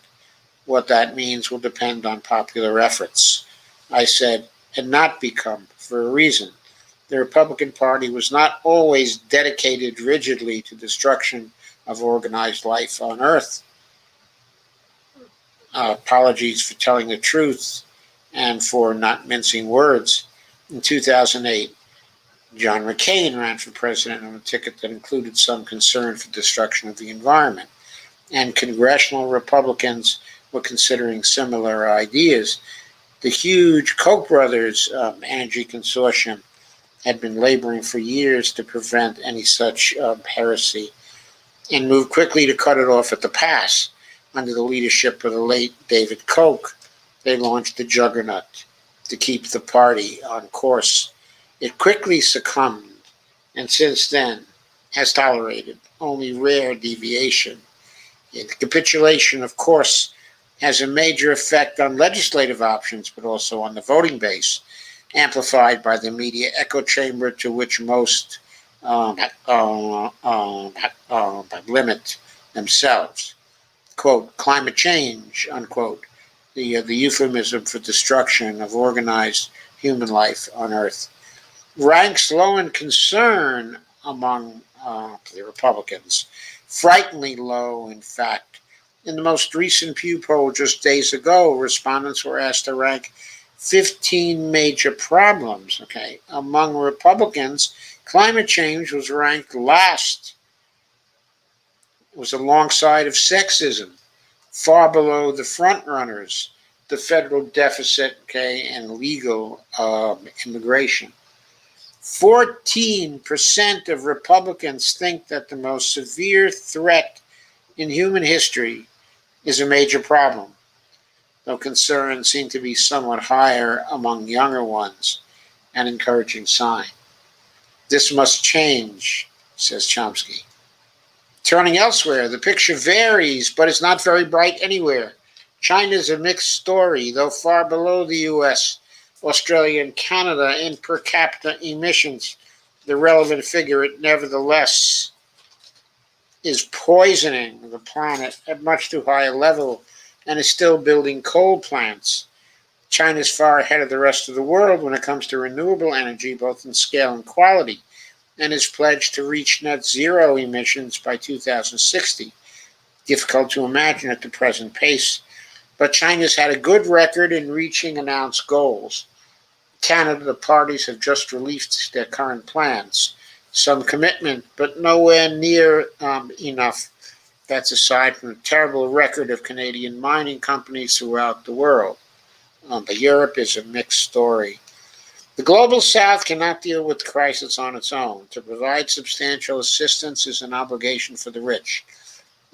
What that means will depend on popular efforts. I said, had not become, for a reason. The Republican Party was not always dedicated rigidly to destruction of organized life on Earth. Apologies for telling the truth and for not mincing words. In 2008, John McCain ran for president on a ticket that included some concern for destruction of the environment, and congressional Republicans were considering similar ideas. The huge Koch brothers energy consortium had been laboring for years to prevent any such heresy and moved quickly to cut it off at the pass. Under the leadership of the late David Koch, they launched the juggernaut to keep the party on course. It quickly succumbed, and since then has tolerated only rare deviation. The capitulation, of course, has a major effect on legislative options, but also on the voting base, amplified by the media echo chamber to which most limit themselves. Quote, climate change, unquote, the euphemism for destruction of organized human life on Earth, ranks low in concern among the Republicans, frighteningly low, in fact, In the most recent Pew poll just days ago, respondents were asked to rank 15 major problems. Okay, among Republicans, climate change was ranked last. It was alongside of sexism, far below the frontrunners, the federal deficit, okay, and legal immigration. 14% of Republicans think that the most severe threat in human history is a major problem, though concerns seem to be somewhat higher among younger ones, an encouraging sign. This must change, says Chomsky. Turning elsewhere, the picture varies, but it's not very bright anywhere. China's a mixed story, though far below the US, Australia, and Canada in per capita emissions. The relevant figure, it nevertheless is poisoning the planet at much too high a level and is still building coal plants. China is far ahead of the rest of the world when it comes to renewable energy, both in scale and quality, and is pledged to reach net zero emissions by 2060. Difficult to imagine at the present pace, but China's had a good record in reaching announced goals. Canada, the parties have just released their current plans. Some commitment, but nowhere near enough. That's aside from the terrible record of Canadian mining companies throughout the world. But Europe is a mixed story. The global south cannot deal with the crisis on its own. To provide substantial assistance is an obligation for the rich,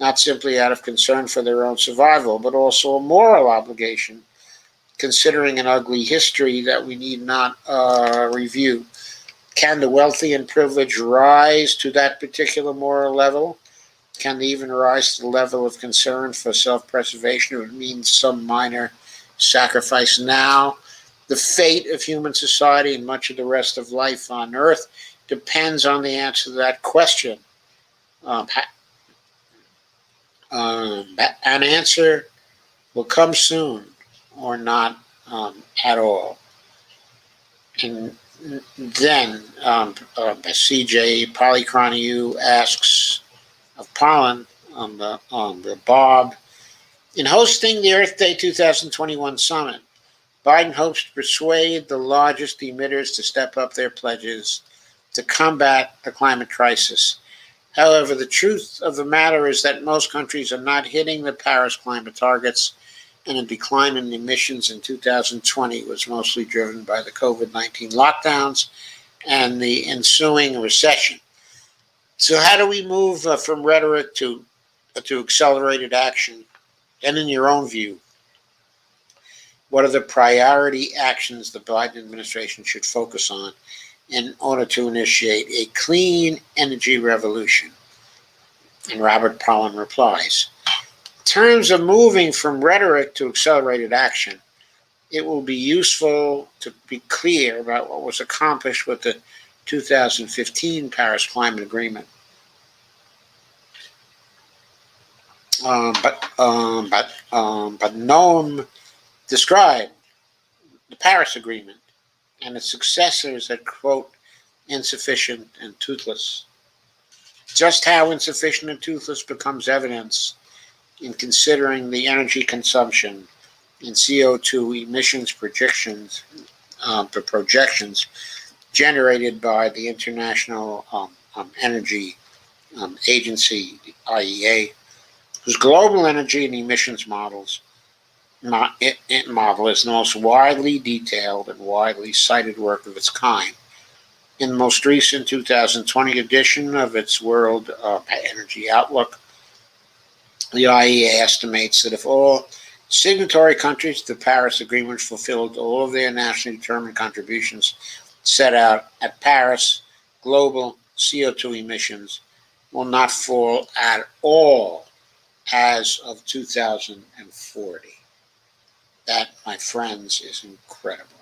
not simply out of concern for their own survival, but also a moral obligation, considering an ugly history that we need not review. Can the wealthy and privileged rise to that particular moral level? Can they even rise to the level of concern for self-preservation? It would mean some minor sacrifice now. The fate of human society and much of the rest of life on Earth depends on the answer to that question. An answer will come soon or not at all. And then CJ Polychronu asks of Pollen on the Bob, in hosting the Earth Day 2021 summit, Biden hopes to persuade the largest emitters to step up their pledges to combat the climate crisis. However, the truth of the matter is that most countries are not hitting the Paris climate targets, and a decline in emissions in 2020 was mostly driven by the COVID-19 lockdowns and the ensuing recession. So how do we move from rhetoric to accelerated action? And in your own view, what are the priority actions the Biden administration should focus on in order to initiate a clean energy revolution? And Robert Pollen replies, in terms of moving from rhetoric to accelerated action, it will be useful to be clear about what was accomplished with the 2015 Paris Climate Agreement. But Noam described the Paris Agreement and its successors as, quote, insufficient and toothless. Just how insufficient and toothless becomes evidence in considering the energy consumption and CO2 emissions projections generated by the International Energy Agency, the IEA, whose global energy and emissions model is the most widely detailed and widely cited work of its kind. In the most recent 2020 edition of its World Energy Outlook, the IEA estimates that if all signatory countries to the Paris Agreement fulfilled all of their nationally determined contributions set out at Paris, global CO2 emissions will not fall at all as of 2040. That, my friends, is incredible.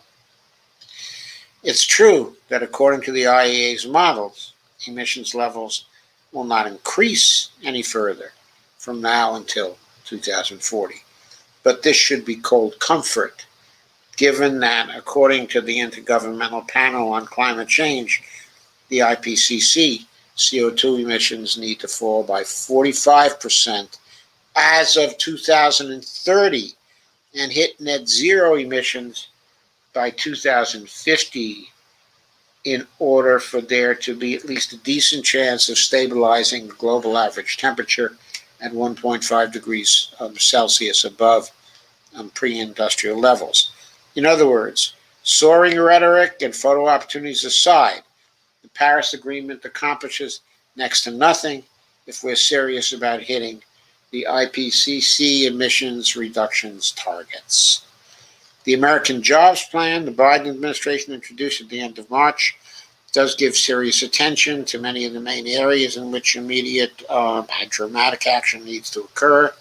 It's true that according to the IEA's models, emissions levels will not increase any further from now until 2040. But this should be cold comfort, given that according to the Intergovernmental Panel on Climate Change, the IPCC, CO2 emissions need to fall by 45% as of 2030 and hit net zero emissions by 2050 in order for there to be at least a decent chance of stabilizing the global average temperature at 1.5 degrees Celsius above pre-industrial levels. In other words, soaring rhetoric and photo opportunities aside, the Paris Agreement accomplishes next to nothing if we're serious about hitting the IPCC emissions reductions targets. The American Jobs Plan the Biden administration introduced at the end of March does give serious attention to many of the main areas in which immediate dramatic action needs to occur. It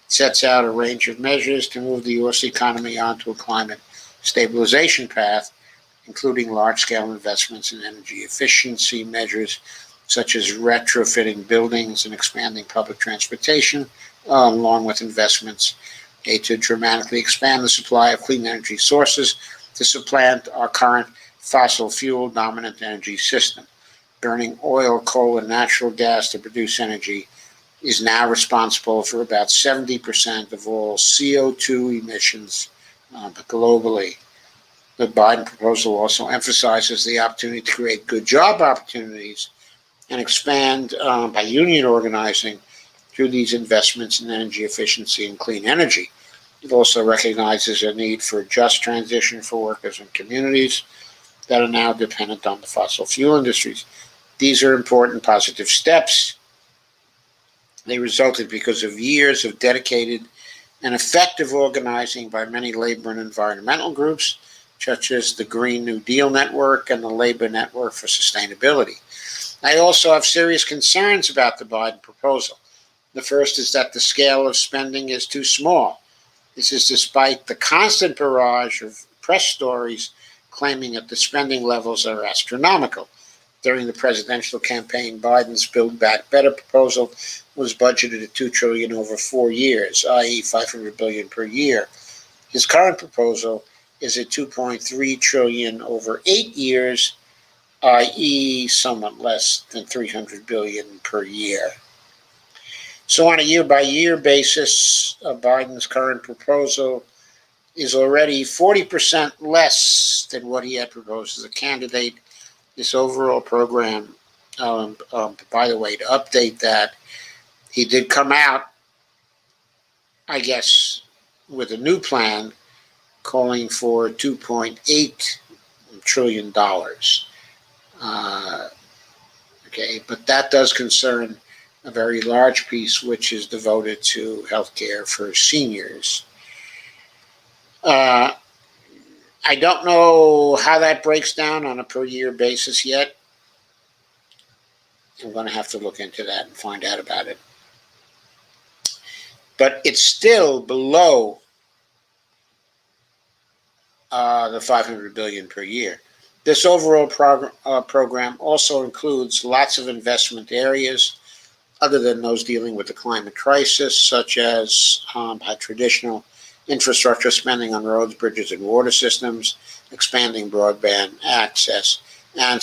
sets out a range of measures to move the U.S. economy onto a climate stabilization path, including large-scale investments in energy efficiency measures such as retrofitting buildings and expanding public transportation, along with investments to dramatically expand the supply of clean energy sources to supplant our current fossil fuel dominant energy system. Burning oil, coal, and natural gas to produce energy is now responsible for about 70% of all CO2 emissions globally. The Biden proposal also emphasizes the opportunity to create good job opportunities and expand by union organizing through these investments in energy efficiency and clean energy. It also recognizes a need for a just transition for workers and communities that are now dependent on the fossil fuel industries. These are important positive steps. They resulted because of years of dedicated and effective organizing by many labor and environmental groups, such as the Green New Deal Network and the Labor Network for Sustainability. I also have serious concerns about the Biden proposal. The first is that the scale of spending is too small. This is despite the constant barrage of press stories claiming that the spending levels are astronomical. During the presidential campaign, Biden's Build Back Better proposal was budgeted at $2 trillion over 4 years, i.e. $500 billion per year. His current proposal is at $2.3 trillion over 8 years, i.e. somewhat less than $300 billion per year. So on a year-by-year basis, Biden's current proposal is already 40% less than what he had proposed as a candidate. This overall program, by the way, to update that, he did come out, I guess, with a new plan calling for $2.8 trillion. Okay, but that does concern a very large piece, which is devoted to healthcare for seniors. I don't know how that breaks down on a per year basis yet. I'm going to have to look into that and find out about it. But it's still below the $500 billion per year. This overall program also includes lots of investment areas other than those dealing with the climate crisis, such as traditional infrastructure spending on roads, bridges, and water systems, expanding broadband access, and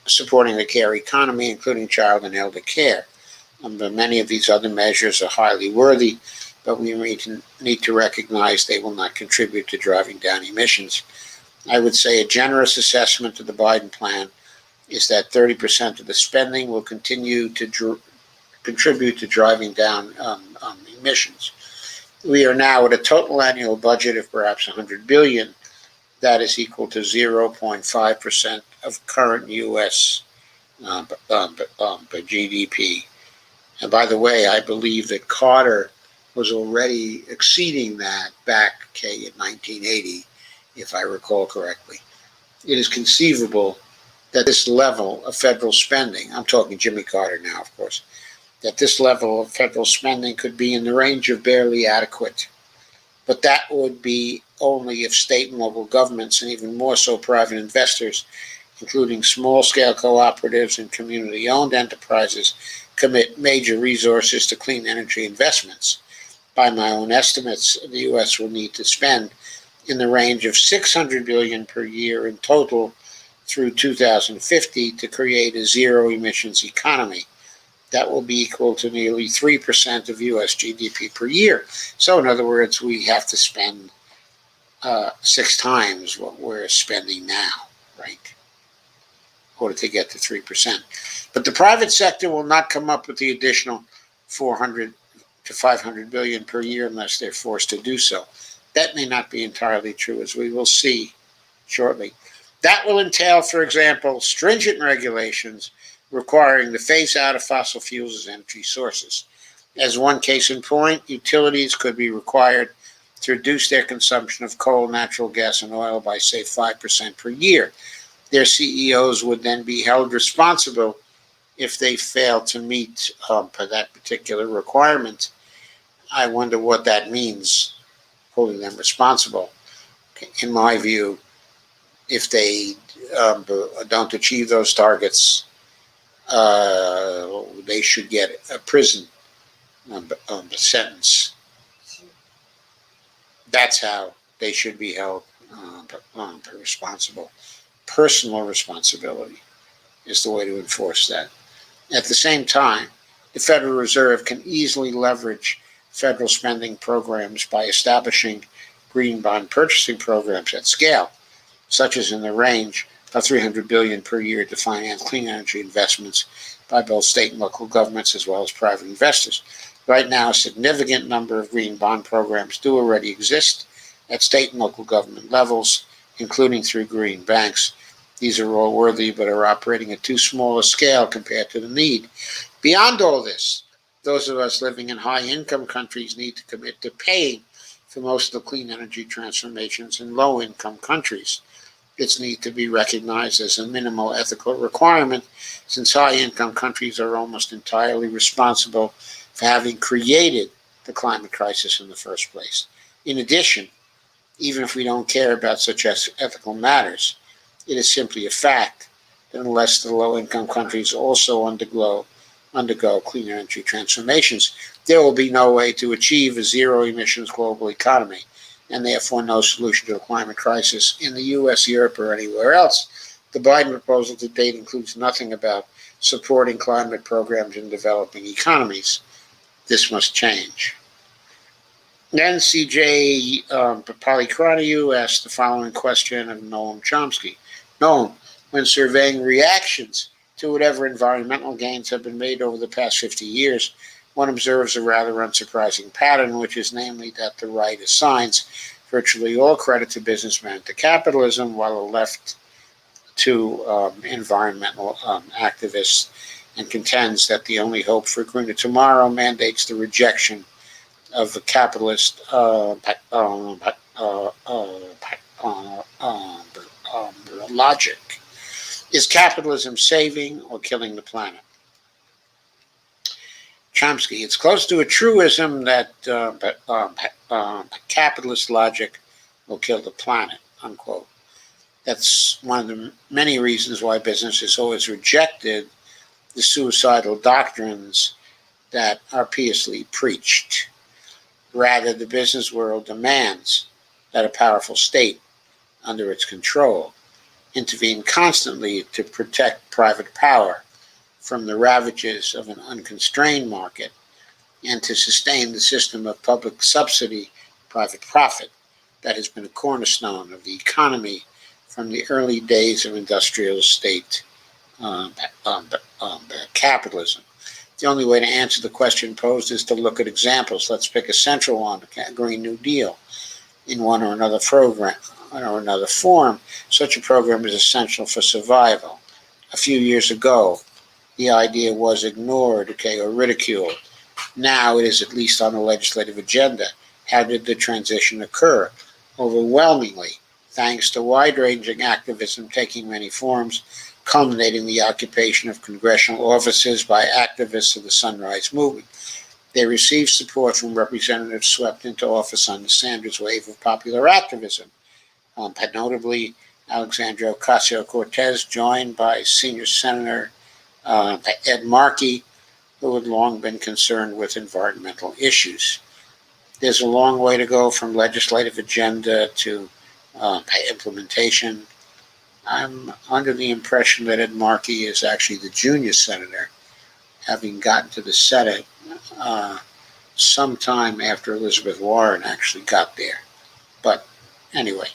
supporting the care economy, including child and elder care. Many of these other measures are highly worthy, but we need to recognize they will not contribute to driving down emissions. I would say a generous assessment of the Biden plan is that 30% of the spending will continue to contribute to driving down emissions. We are now at a total annual budget of perhaps $100 billion. That is equal to 0.5% of current U.S. GDP. And by the way, I believe that Carter was already exceeding that back in 1980, if I recall correctly. It is conceivable that this level of federal spending, I'm talking Jimmy Carter now, of course, that this level of federal spending could be in the range of barely adequate. But that would be only if state and local governments, and even more so private investors, including small-scale cooperatives and community-owned enterprises, commit major resources to clean energy investments. By my own estimates, the U.S. will need to spend in the range of $600 billion per year in total through 2050 to create a zero-emissions economy. That will be equal to nearly 3% of U.S. GDP per year. So, in other words, we have to spend 6 times what we're spending now, right, in order to get to 3%. But the private sector will not come up with the additional 400 to 500 billion per year unless they're forced to do so. That may not be entirely true, as we will see shortly. That will entail, for example, stringent regulations requiring the phase out of fossil fuels as energy sources. As one case in point, utilities could be required to reduce their consumption of coal, natural gas, and oil by, say, 5% per year. Their CEOs would then be held responsible if they fail to meet that particular requirement. I wonder what that means, holding them responsible. In my view, if they don't achieve those targets, they should get a prison sentence. That's how they should be held responsible. Personal responsibility is the way to enforce that. At the same time, the Federal Reserve can easily leverage federal spending programs by establishing green bond purchasing programs at scale, such as in the range of $300 billion per year to finance clean energy investments by both state and local governments as well as private investors. Right now, a significant number of green bond programs do already exist at state and local government levels, including through green banks. These are all worthy, but are operating at too small a scale compared to the need. Beyond all this, those of us living in high-income countries need to commit to paying for most of the clean energy transformations in low-income countries. Its need to be recognized as a minimal ethical requirement, since high-income countries are almost entirely responsible for having created the climate crisis in the first place. In addition, even if we don't care about such ethical matters, it is simply a fact that unless the low-income countries also undergo clean energy transformations, there will be no way to achieve a zero-emissions global economy, and therefore no solution to the climate crisis in the U.S., Europe, or anywhere else. The Biden proposal to date includes nothing about supporting climate programs in developing economies. This must change. Then C.J. Polychroniou asked the following question of Noam Chomsky. Noam, when surveying reactions to whatever environmental gains have been made over the past 50 years, one observes a rather unsurprising pattern, which is namely that the right assigns virtually all credit to businessmen to capitalism, while the left to environmental activists, and contends that the only hope for a greener tomorrow mandates the rejection of the capitalist logic. Is capitalism saving or killing the planet? Chomsky, it's close to a truism that capitalist logic will kill the planet, unquote. That's one of the many reasons why business has always rejected the suicidal doctrines that are piously preached. Rather, the business world demands that a powerful state, under its control, intervene constantly to protect private power from the ravages of an unconstrained market and to sustain the system of public subsidy, private profit, that has been a cornerstone of the economy from the early days of industrial state capitalism. The only way to answer the question posed is to look at examples. Let's pick a central one, the Green New Deal. In one or another program or another form, such a program is essential for survival. A few years ago, the idea was ignored, or ridiculed. Now it is at least on the legislative agenda. How did the transition occur? Overwhelmingly, thanks to wide-ranging activism taking many forms, culminating the occupation of congressional offices by activists of the Sunrise Movement. They received support from representatives swept into office on the Sanders wave of popular activism. Notably, Alexandria Ocasio-Cortez, joined by senior Senator Ed Markey, who had long been concerned with environmental issues. There's a long way to go from legislative agenda to implementation. I'm under the impression that Ed Markey is actually the junior senator having gotten to the Senate sometime after Elizabeth Warren actually got there. But anyway,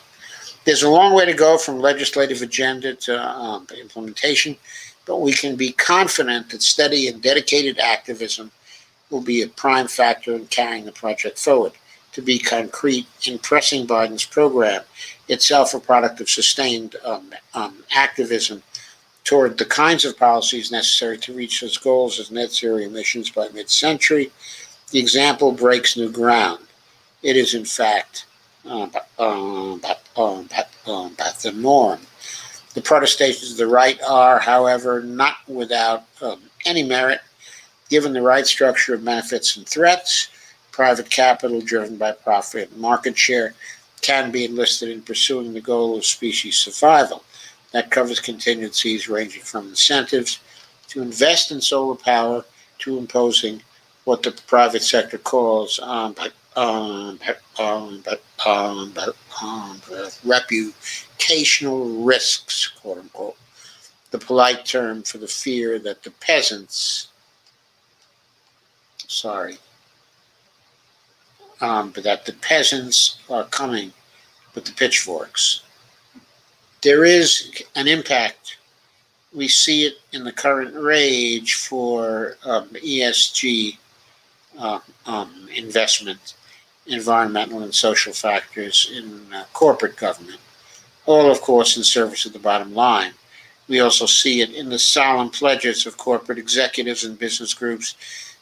there's a long way to go from legislative agenda to implementation, but we can be confident that steady and dedicated activism will be a prime factor in carrying the project forward. To be concrete, in pressing Biden's program, itself a product of sustained activism toward the kinds of policies necessary to reach those goals as net zero emissions by mid-century, the example breaks new ground. It is, in fact, the norm. The protestations of the right are, however, not without any merit, given the right structure of benefits and threats. Private capital driven by profit and market share can be enlisted in pursuing the goal of species survival. That covers contingencies ranging from incentives to invest in solar power to imposing what the private sector calls reputational risks, quote unquote, the polite term for the fear that the peasants, but that the peasants are coming with the pitchforks. There is an impact. We see it in the current rage for ESG investment, environmental and social factors in corporate government, all, of course, in service of the bottom line. We also see it in the solemn pledges of corporate executives and business groups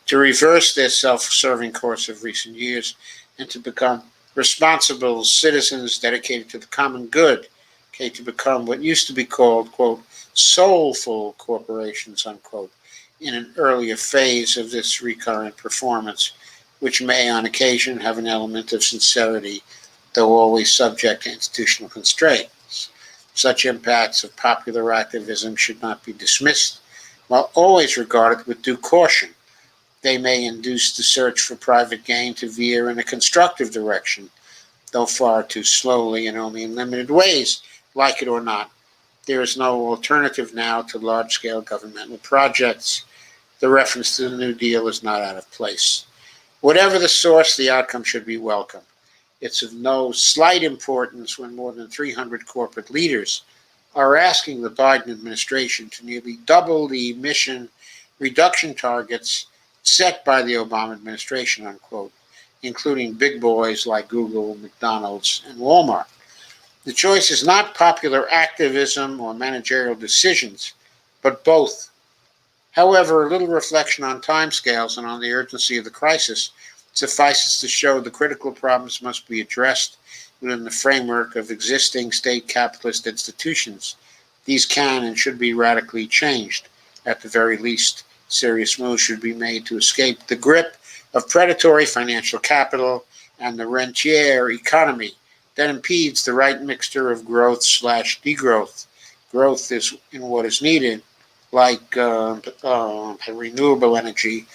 to reverse their self-serving course of recent years and to become responsible citizens dedicated to the common good, okay, to become what used to be called, quote, soulful corporations, unquote, in an earlier phase of this recurrent performance, which may on occasion have an element of sincerity, though always subject to institutional constraints. Such impacts of popular activism should not be dismissed, while always regarded with due caution. They may induce the search for private gain to veer in a constructive direction, though far too slowly and only in limited ways. Like it or not, there is no alternative now to large-scale governmental projects. The reference to the New Deal is not out of place. Whatever the source, the outcome should be welcome. It's of no slight importance when more than 300 corporate leaders are asking the Biden administration to nearly double the emission reduction targets set by the Obama administration, unquote, including big boys like Google, McDonald's, and Walmart. The choice is not popular activism or managerial decisions, but both. However, a little reflection on timescales and on the urgency of the crisis suffices to show the critical problems must be addressed within the framework of existing state capitalist institutions. These can and should be radically changed. At the very least, serious moves should be made to escape the grip of predatory financial capital and the rentier economy that impedes the right mixture of growth/degrowth. Growth is in what is needed, like renewable energy,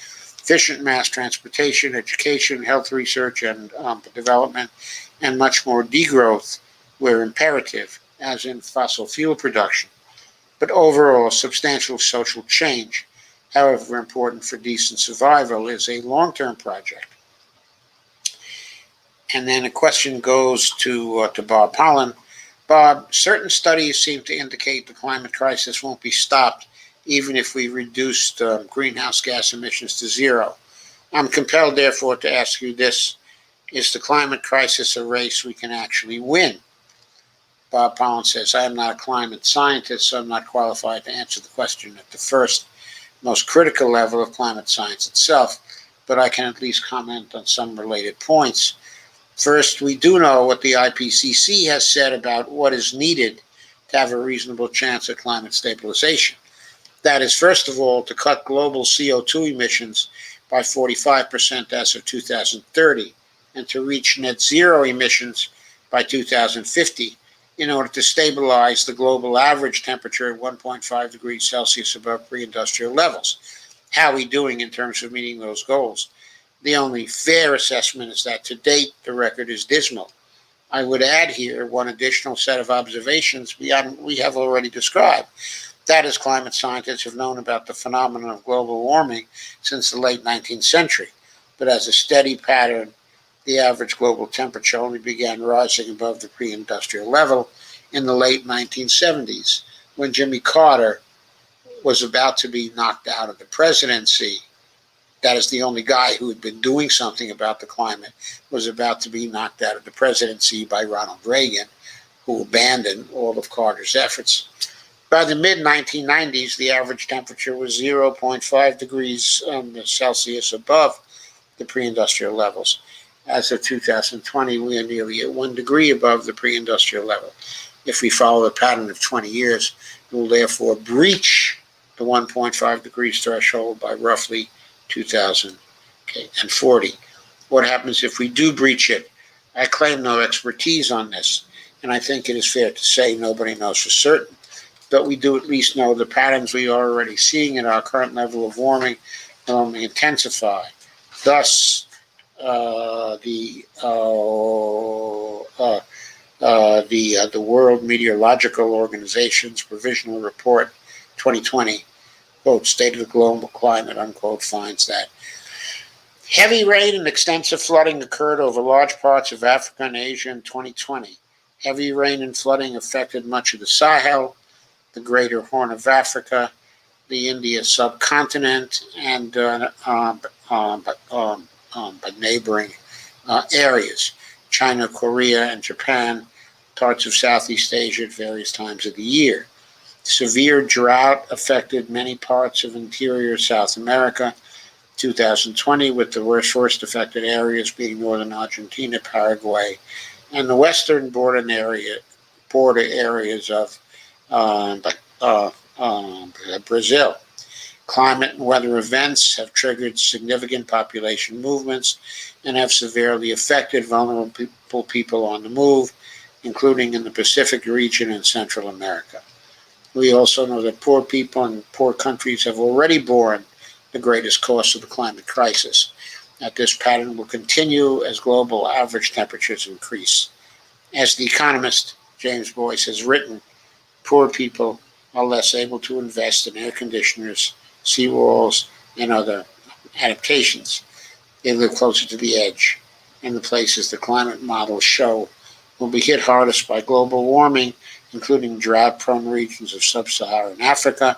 efficient mass transportation, education, health research, and development, and much more degrowth where imperative, as in fossil fuel production. But overall, substantial social change, however important for decent survival, is a long-term project. And then a question goes to Bob Holland. Bob, certain studies seem to indicate the climate crisis won't be stopped even if we reduced greenhouse gas emissions to zero. I'm compelled, therefore, to ask you this. Is the climate crisis a race we can actually win? Bob Holland says, I am not a climate scientist, so I'm not qualified to answer the question at the first, most critical level of climate science itself, but I can at least comment on some related points. First, we do know what the IPCC has said about what is needed to have a reasonable chance at climate stabilization. That is, first of all, to cut global CO2 emissions by 45% as of 2030 and to reach net zero emissions by 2050 in order to stabilize the global average temperature at 1.5 degrees Celsius above pre-industrial levels. How are we doing in terms of meeting those goals? The only fair assessment is that to date, the record is dismal. I would add here one additional set of observations we have already described. That is, climate scientists have known about the phenomenon of global warming since the late 19th century, but as a steady pattern, the average global temperature only began rising above the pre-industrial level in the late 1970s, when Jimmy Carter was about to be knocked out of the presidency. That is, the only guy who had been doing something about the climate was about to be knocked out of the presidency by Ronald Reagan, who abandoned all of Carter's efforts. By the mid-1990s, the average temperature was 0.5 degrees Celsius above the pre-industrial levels. As of 2020, we are nearly at 1 degree above the pre-industrial level. If we follow the pattern of 20 years, we will therefore breach the 1.5 degrees threshold by roughly 2040. What happens if we do breach it? I claim no expertise on this, and I think it is fair to say nobody knows for certain. But we do at least know the patterns we are already seeing at our current level of warming will only intensify. Thus, the World Meteorological Organization's Provisional Report 2020, quote, State of the Global Climate, unquote, finds that heavy rain and extensive flooding occurred over large parts of Africa and Asia in 2020. Heavy rain and flooding affected much of the Sahel, the Greater Horn of Africa, the Indian subcontinent, and neighboring areas, China, Korea, and Japan, parts of Southeast Asia at various times of the year. Severe drought affected many parts of interior South America, 2020, with the worst affected areas being northern Argentina, Paraguay, and the western border areas of Brazil. Climate and weather events have triggered significant population movements and have severely affected vulnerable people on the move, including in the Pacific region and Central America. We also know that poor people in poor countries have already borne the greatest cost of the climate crisis, that this pattern will continue as global average temperatures increase. As the economist James Boyce has written, poor people are less able to invest in air conditioners, seawalls, and other adaptations. They live closer to the edge, and the places the climate models show will be hit hardest by global warming, including drought-prone regions of sub-Saharan Africa,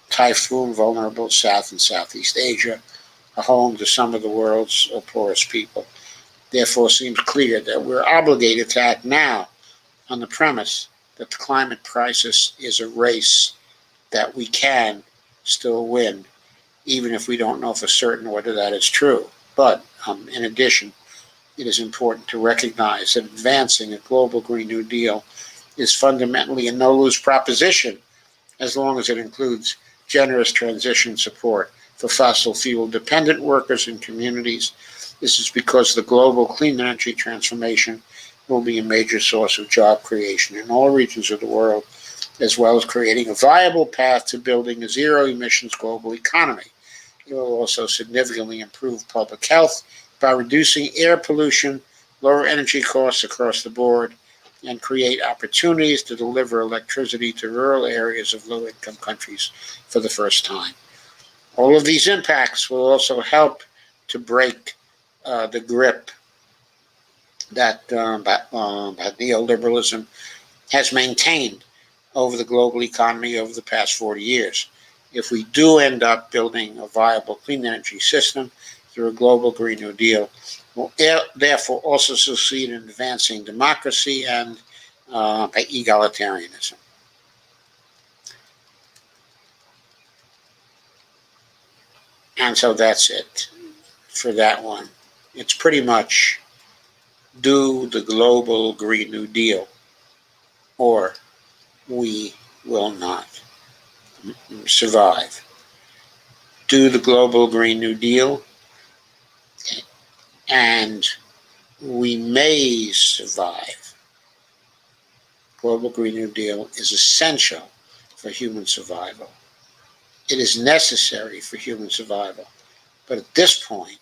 typhoon-vulnerable South and Southeast Asia, a home to some of the world's poorest people. Therefore, it seems clear that we're obligated to act now on the premise that the climate crisis is a race that we can still win, even if we don't know for certain whether that is true. But in addition, it is important to recognize that advancing a global Green New Deal is fundamentally a no-lose proposition, as long as it includes generous transition support for fossil fuel-dependent workers and communities. This is because the global clean energy transformation will be a major source of job creation in all regions of the world, as well as creating a viable path to building a zero-emissions global economy. It will also significantly improve public health by reducing air pollution, lower energy costs across the board, and create opportunities to deliver electricity to rural areas of low-income countries for the first time. All of these impacts will also help to break the grip that neoliberalism has maintained over the global economy over the past 40 years. If we do end up building a viable clean energy system through a global Green New Deal, will therefore also succeed in advancing democracy and egalitarianism. And so that's it for that one. It's pretty much do the global Green New Deal, or we will not survive. Do the global Green New Deal, and we may survive. Global Green New Deal is essential for human survival. It is necessary for human survival. But at this point,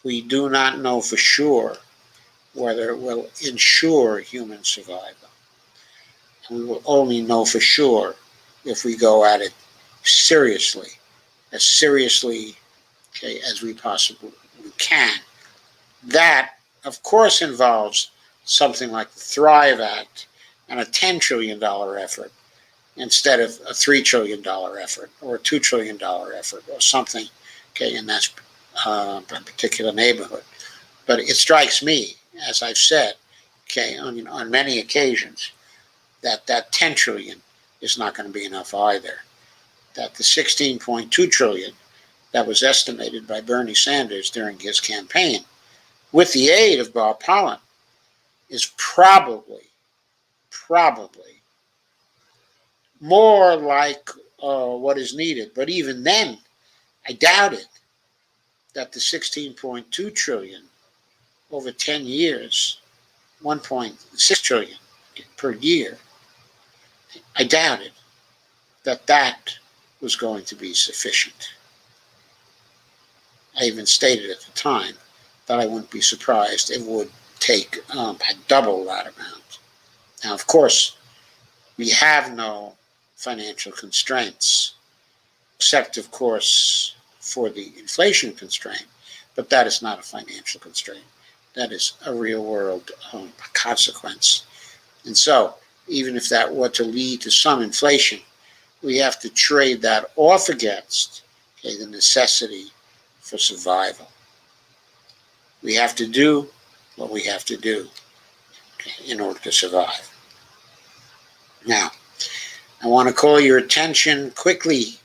we do not know for sure whether it will ensure human survival. And we will only know for sure if we go at it seriously, okay, as we possibly can. That, of course, involves something like the Thrive Act and a $10 trillion effort instead of a $3 trillion effort or a $2 trillion effort or something, okay, in that particular neighborhood. But it strikes me, as I've said, okay, on many occasions, that 10 trillion is not going to be enough either. That the 16.2 trillion that was estimated by Bernie Sanders during his campaign, with the aid of Bob Pollan, is probably more like what is needed. But even then, I doubt it that the 16.2 trillion over 10 years, 1.6 trillion per year, I doubt it that was going to be sufficient. I even stated at the time that I wouldn't be surprised it would take double that amount. Now, of course, we have no financial constraints, except, of course, for the inflation constraint, but that is not a financial constraint. That is a real world consequence. And so, even if that were to lead to some inflation, we have to trade that off against, okay, the necessity for survival. We have to do what we have to do, okay, in order to survive. Now, I want to call your attention quickly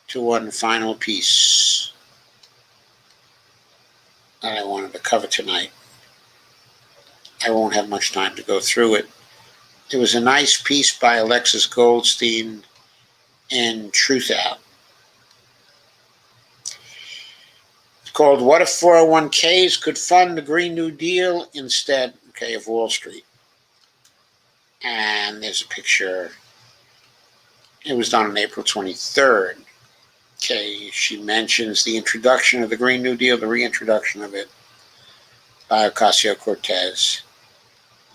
to one final piece that I wanted to cover tonight. I won't have much time to go through it. It was a nice piece by Alexis Goldstein in Truth Out. It's called What If 401ks Could Fund the Green New Deal Instead, okay, of Wall Street. And there's a picture. It was done on April 23rd. Okay, she mentions the introduction of the Green New Deal, the reintroduction of it by Ocasio-Cortez.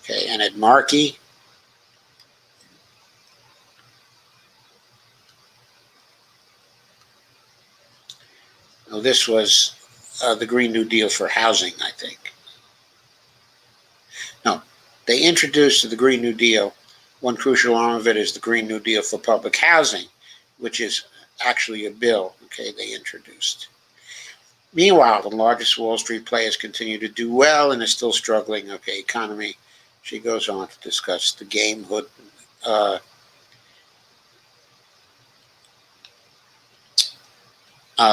Okay, and Ed Markey. Now, this was the Green New Deal for housing, I think. No, they introduced the Green New Deal. One crucial arm of it is the Green New Deal for public housing, which is actually a bill, okay, they introduced. Meanwhile, the largest Wall Street players continue to do well in a still struggling, okay, economy. She goes on to discuss the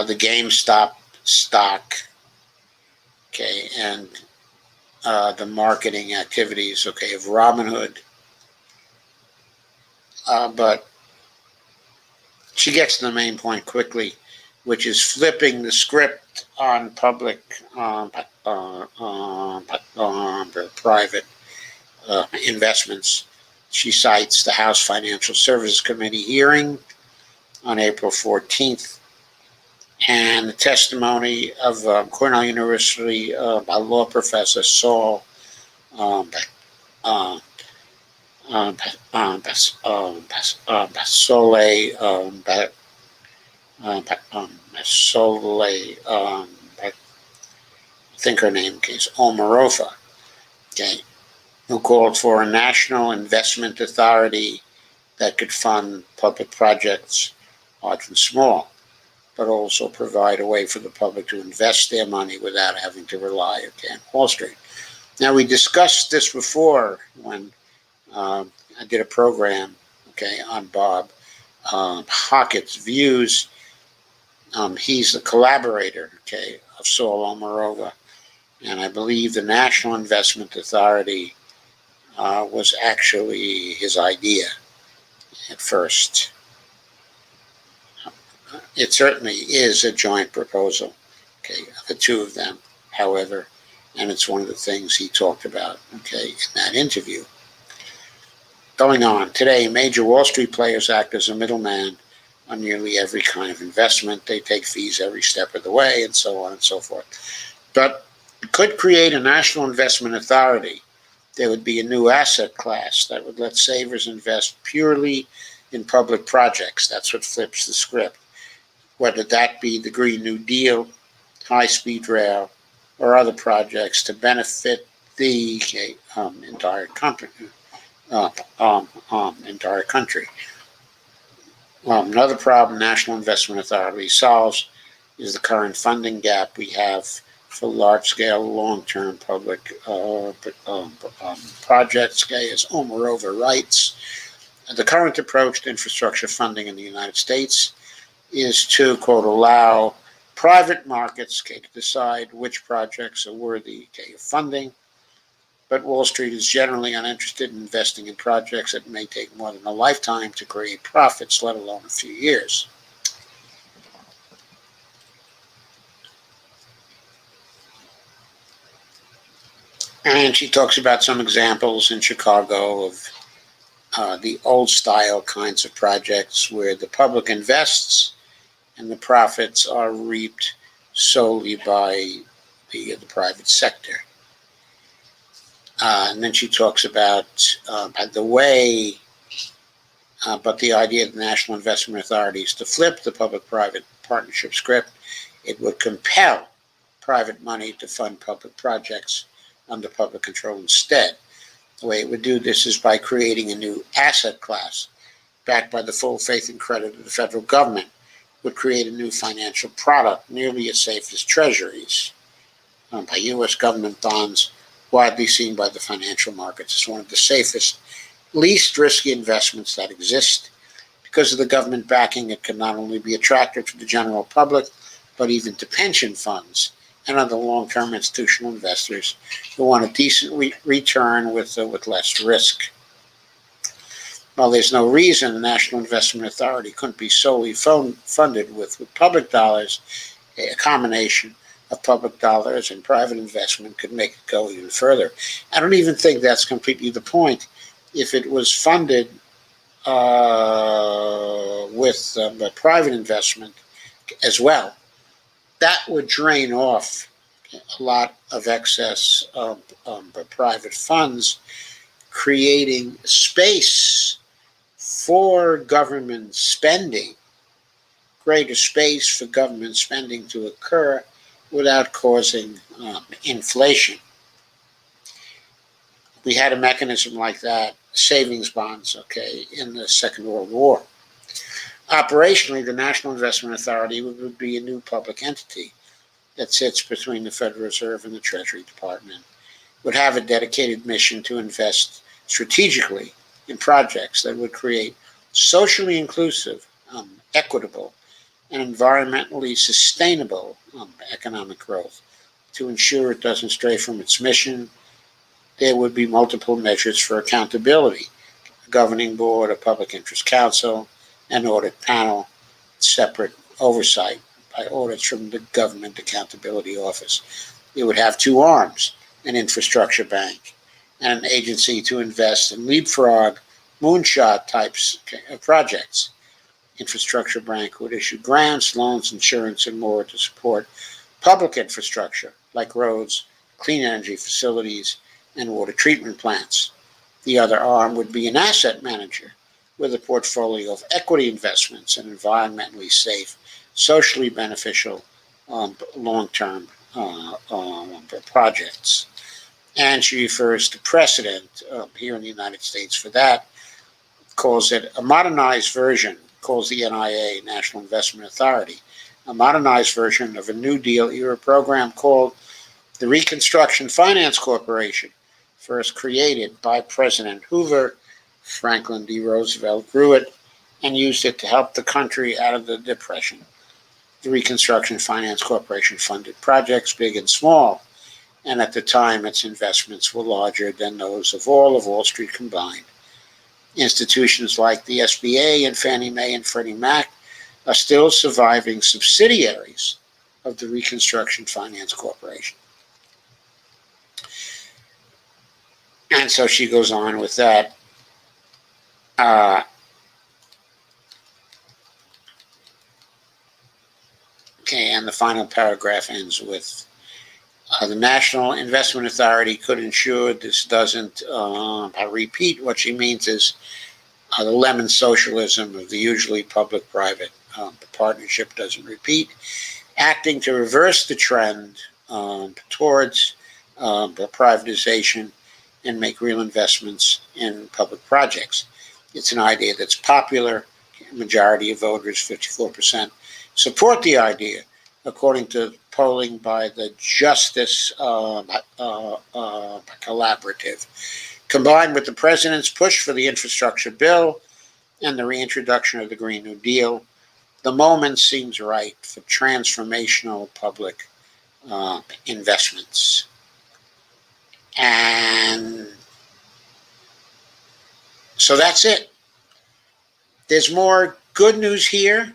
the GameStop stock, okay, and the marketing activities, okay, of Robinhood. But she gets to the main point quickly, which is flipping the script on public, private investments. She cites the House Financial Services Committee hearing on April 14th and the testimony of Cornell University law professor Saul I think her name is Omarova, okay, who called for a national investment authority that could fund public projects, large and small, but also provide a way for the public to invest their money without having to rely, okay, on Wall Street. Now, we discussed this before when I did a program, okay, on Bob Hockett's views. He's the collaborator, okay, of Saul Omarova, and I believe the National Investment Authority was actually his idea at first. It certainly is a joint proposal, okay, the two of them, however, and it's one of the things he talked about, okay, in that interview. Going on, today, major Wall Street players act as a middleman on nearly every kind of investment. They take fees every step of the way, and so on and so forth. But it could create a national investment authority. There would be a new asset class that would let savers invest purely in public projects. That's what flips the script. Whether that be the Green New Deal, high-speed rail, or other projects to benefit the entire company, entire country. Another problem National Investment Authority solves is the current funding gap we have for large-scale, long-term public projects, as Omer writes. The current approach to infrastructure funding in the United States is to, quote, allow private markets to decide which projects are worthy of funding, but Wall Street is generally uninterested in investing in projects that may take more than a lifetime to create profits, let alone a few years. And she talks about some examples in Chicago of the old style kinds of projects where the public invests and the profits are reaped solely by the private sector. And then she talks about the way, but the idea of the National Investment Authority is to flip the public-private partnership script. It would compel private money to fund public projects under public control instead. The way it would do this is by creating a new asset class backed by the full faith and credit of the federal government. It would create a new financial product nearly as safe as treasuries, by U.S. government bonds, widely seen by the financial markets as one of the safest, least risky investments that exist. Because of the government backing, it can not only be attractive to the general public, but even to pension funds and other long-term institutional investors who want a decent return with less risk. While there's no reason the National Investment Authority couldn't be solely funded with public dollars, a combination of public dollars and private investment could make it go even further. I don't even think that's completely the point. If it was funded with private investment as well, that would drain off a lot of excess private funds, creating space for government spending, greater space for government spending to occur without causing inflation. We had a mechanism like that, savings bonds, in the Second World War. Operationally, the National Investment Authority would be a new public entity that sits between the Federal Reserve and the Treasury Department, would have a dedicated mission to invest strategically in projects that would create socially inclusive, equitable, and environmentally sustainable economic growth. To ensure it doesn't stray from its mission, there would be multiple measures for accountability: a governing board, a public interest council, an audit panel, separate oversight by audits from the Government Accountability Office. It would have two arms: an infrastructure bank and an agency to invest in leapfrog, moonshot types of projects. Infrastructure bank would issue grants, loans, insurance, and more to support public infrastructure like roads, clean energy facilities, and water treatment plants. The other arm would be an asset manager with a portfolio of equity investments and environmentally safe, socially beneficial, long-term projects. And she refers to precedent here in the United States for that, calls it a modernized version, calls the NIA, National Investment Authority, a modernized version of a New Deal era program called the Reconstruction Finance Corporation, first created by President Hoover. Franklin D. Roosevelt grew it and used it to help the country out of the Depression. The Reconstruction Finance Corporation funded projects big and small, and at the time its investments were larger than those of all of Wall Street combined. Institutions like the SBA and Fannie Mae and Freddie Mac are still surviving subsidiaries of the Reconstruction Finance Corporation. And so she goes on with that. And the final paragraph ends with, the National Investment Authority could ensure this doesn't repeat. What she means is The lemon socialism of the usually public-private partnership doesn't repeat, acting to reverse the trend towards privatization and make real investments in public projects. It's an idea that's popular. A majority of voters, 54%, support the idea, according to polling by the Justice Collaborative. Combined with the president's push for the infrastructure bill and the reintroduction of the Green New Deal, the moment seems right for transformational public investments. And so that's it. There's more good news here.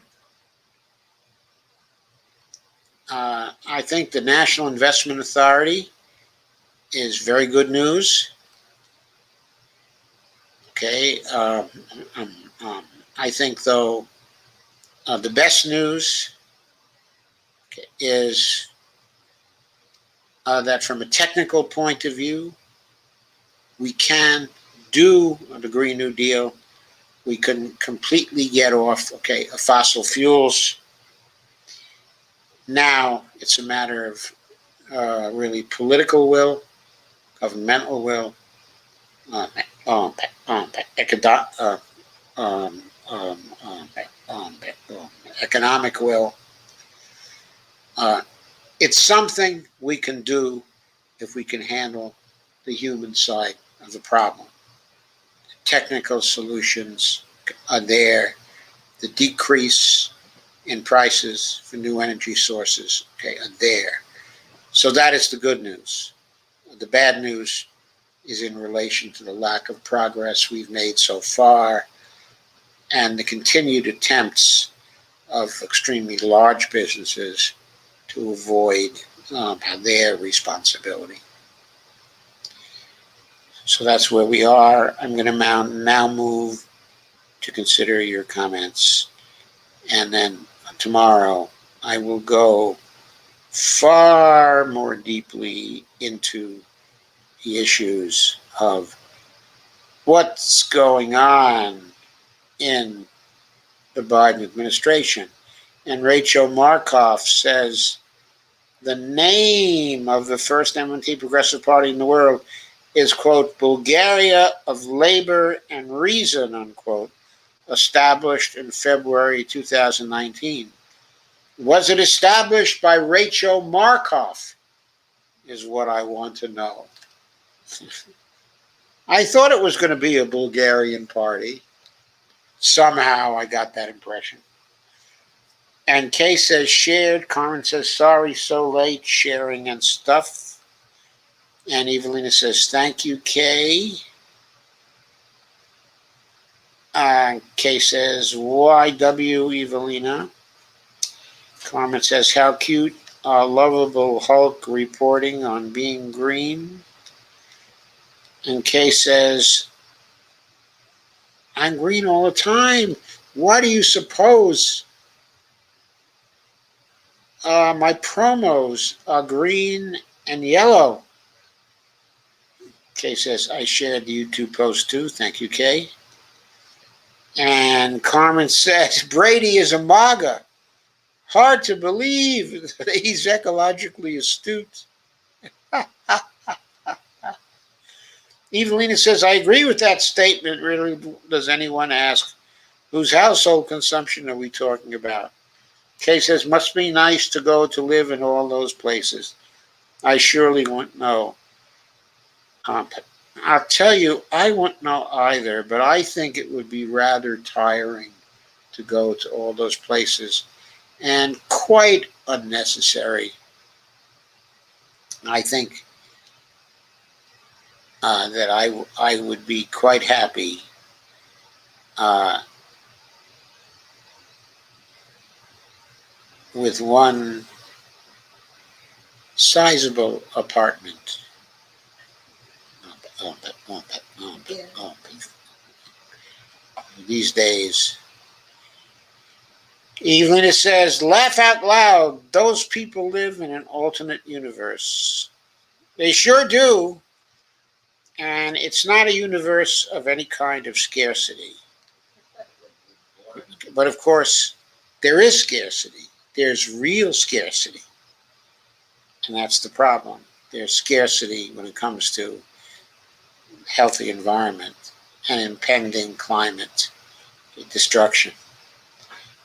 I think the National Investment Authority is very good news. Okay. I think, though, the best news is that from a technical point of view, we can do the Green New Deal. We can completely get off, of fossil fuels. Now it's a matter of really political will, governmental will, economic will. It's something we can do if we can handle the human side of the problem. Technical solutions are there. The decrease in prices for new energy sources, are there. So that is the good news. The bad news is in relation to the lack of progress we've made so far and the continued attempts of extremely large businesses to avoid their responsibility. So that's where we are. I'm going to now move to consider your comments. And then tomorrow I will go far more deeply into the issues of what's going on in the Biden administration. And Rachel Markoff says the name of the first MNT Progressive Party in the world is, quote, Bulgaria of Labor and Reason, unquote, established in February 2019. Was it established by Rachel Markoff, is what I want to know. I thought it was going to be a Bulgarian party. Somehow I got that impression. And Kay says shared. Carmen says sorry, so late, sharing and stuff. And Evelina says thank you, Kay. Kay says YW, Evelina. Carmen says how cute, lovable Hulk reporting on being green. And Kay says, I'm green all the time. Why do you suppose my promos are green and yellow? Kay says, I shared the YouTube post too. Thank you, Kay. And Carmen says, Brady is a MAGA. Hard to believe that he's ecologically astute. Evelina says, I agree with that statement. Really, does anyone ask, whose household consumption are we talking about? Kay says, must be nice to go to live in all those places. I surely won't know. I'll tell you, I wouldn't know either, but I think it would be rather tiring to go to all those places and quite unnecessary. I think that I would be quite happy with one sizable apartment. These days. Evelina says, laugh out loud. Those people live in an alternate universe. They sure do. And it's not a universe of any kind of scarcity. But of course, there is scarcity. There's real scarcity. And that's the problem. There's scarcity when it comes to healthy environment and impending climate destruction.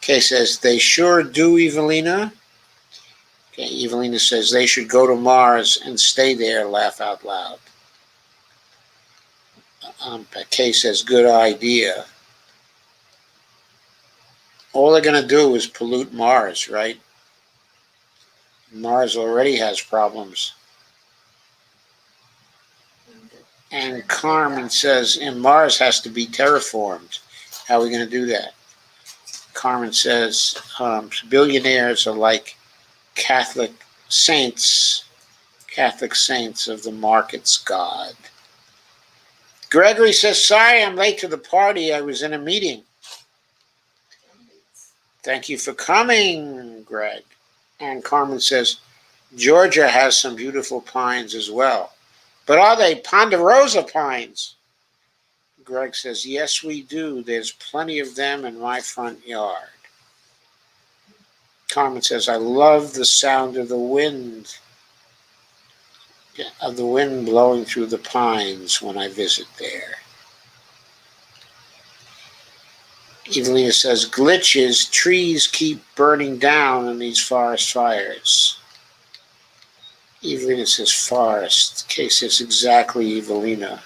Kay says, they sure do, Evelina. Okay, Evelina says, they should go to Mars and stay there, laugh out loud. Kay says, good idea. All they're going to do is pollute Mars, right? Mars already has problems. And Carmen says, and Mars has to be terraformed. How are we going to do that? Carmen says, billionaires are like Catholic saints of the market's God. Gregory says, sorry, I'm late to the party. I was in a meeting. Thank you for coming, Greg. And Carmen says, Georgia has some beautiful pines as well. But are they ponderosa pines? Greg says, yes, we do. There's plenty of them in my front yard. Carmen says, I love the sound of the wind blowing through the pines when I visit there. Evelina says, glitches, trees keep burning down in these forest fires. Evelina says, forest. Kay says, exactly, Evelina.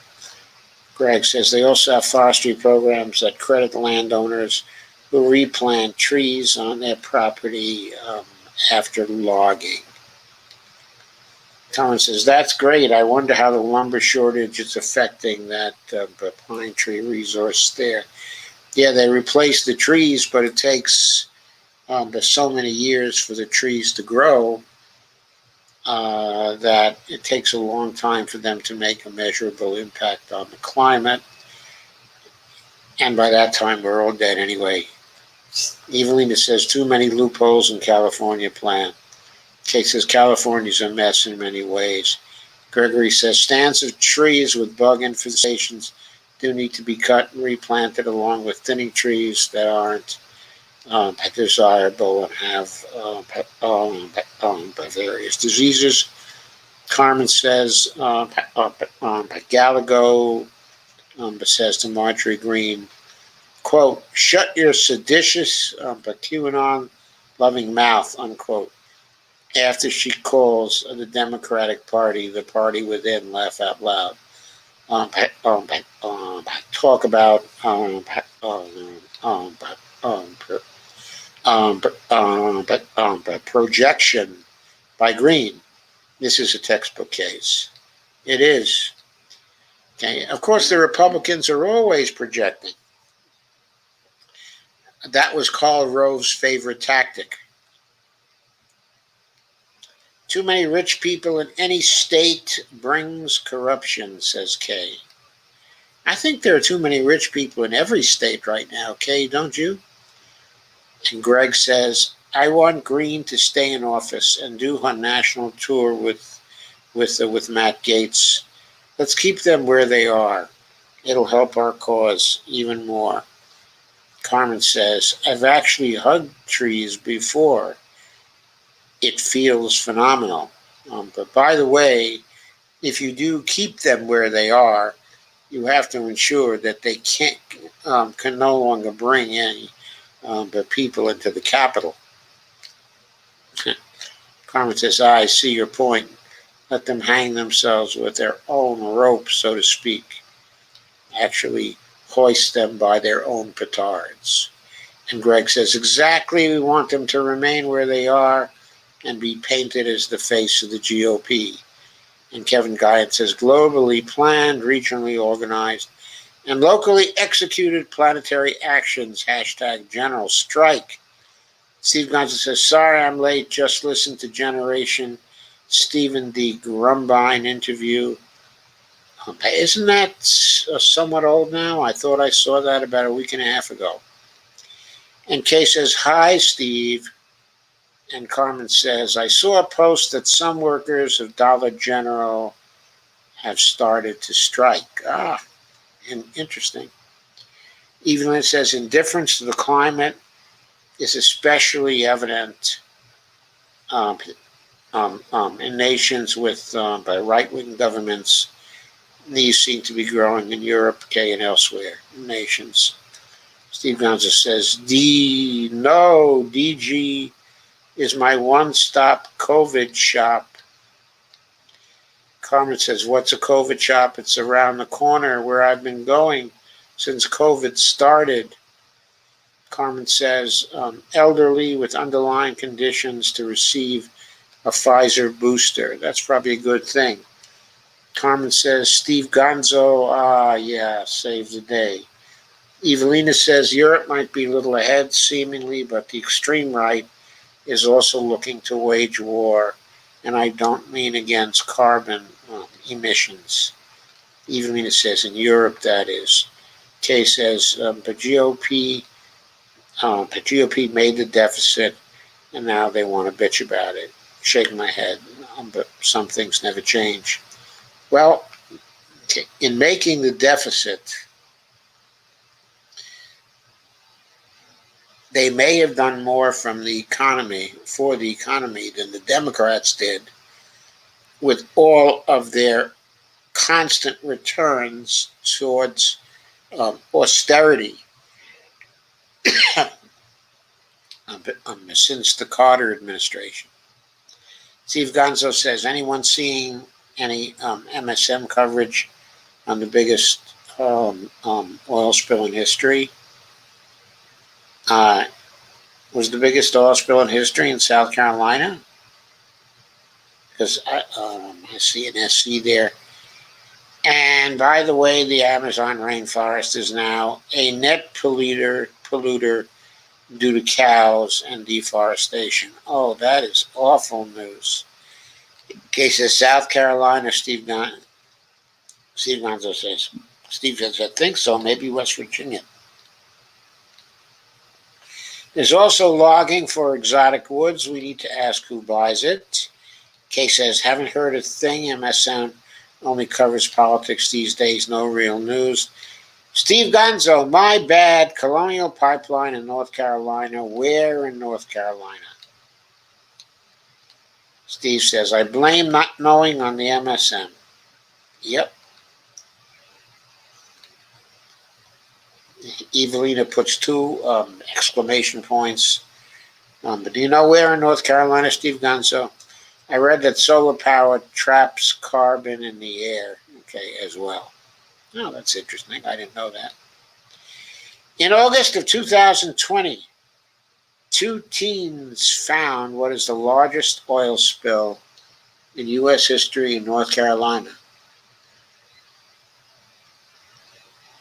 Greg says, they also have forestry programs that credit landowners who replant trees on their property after logging. Tom says, that's great. I wonder how the lumber shortage is affecting that pine tree resource there. Yeah, they replace the trees, but it takes so many years for the trees to grow that it takes a long time for them to make a measurable impact on the climate. And by that time, we're all dead anyway. Evelina says, too many loopholes in California plan. Kate says, California's a mess in many ways. Gregory says, stands of trees with bug infestations do need to be cut and replanted along with thinning trees that aren't desirable and have various diseases. Carmen says, Gallagher says to Marjorie Green, quote, shut your seditious but QAnon-loving mouth, unquote, after she calls the Democratic Party the party within, laugh out loud. Talk about projection by Green. This is a textbook case. It is. Okay. Of course, the Republicans are always projecting. That was Karl Rove's favorite tactic. Too many rich people in any state brings corruption, says Kay. I think there are too many rich people in every state right now, Kay, don't you? And Greg says, I want Green to stay in office and do her national tour with Matt Gaetz. Let's keep them where they are. It'll help our cause even more. Carmen says, I've actually hugged trees before. It feels phenomenal. But by the way, if you do keep them where they are, you have to ensure that they can no longer bring any people into the capital. Carmen says, I see your point. Let them hang themselves with their own rope, so to speak. Actually hoist them by their own petards. And Greg says, exactly, we want them to remain where they are and be painted as the face of the GOP. And Kevin Guyatt says, globally planned, regionally organized, and locally executed planetary actions, hashtag general strike. Steve Gonzalez says, sorry I'm late, just listened to Generation Stephen D. Grumbine interview. Isn't that somewhat old now? I thought I saw that about a week and a half ago. And Kay says, hi, Steve. And Carmen says, I saw a post that some workers of Dollar General have started to strike. Interesting. Even it says indifference to the climate is especially evident um, in nations with by right-wing governments. These seem to be growing in Europe, okay, and elsewhere in nations. Steve Gonza says, DG is my one-stop COVID shop. Carmen says, what's a COVID shop? It's around the corner where I've been going since COVID started. Carmen says, elderly with underlying conditions to receive a Pfizer booster. That's probably a good thing. Carmen says, Steve Gonzo, yeah, saves the day. Evelina says, Europe might be a little ahead, seemingly, but the extreme right is also looking to wage war, and I don't mean against carbon emissions. Evelina says, in Europe, that is. Kay says, the GOP made the deficit, and now they want to bitch about it. Shaking my head, but some things never change. Well, in making the deficit, they may have done more for the economy than the Democrats did with all of their constant returns towards austerity since the Carter administration. Steve Gonzo says, anyone seeing any MSM coverage on the biggest oil spill in history? Was the biggest oil spill in history in South Carolina? Because I see an SC there. And by the way, the Amazon rainforest is now a net polluter due to cows and deforestation. Oh, that is awful news. In case of South Carolina, Steve Gonzo says, Steve says, I think so, maybe West Virginia. There's also logging for exotic woods. We need to ask who buys it. Kay says, haven't heard a thing. MSM only covers politics these days, no real news. Steve Gonzo, my bad. Colonial Pipeline in North Carolina. Where in North Carolina? Steve says, I blame not knowing on the MSM. Yep. Evelina puts two exclamation points. But do you know where in North Carolina, Steve Gonzo? I read that solar power traps carbon in the air, okay, as well. Oh, that's interesting. I didn't know that. In August of 2020, two teams found what is the largest oil spill in U.S. history in North Carolina.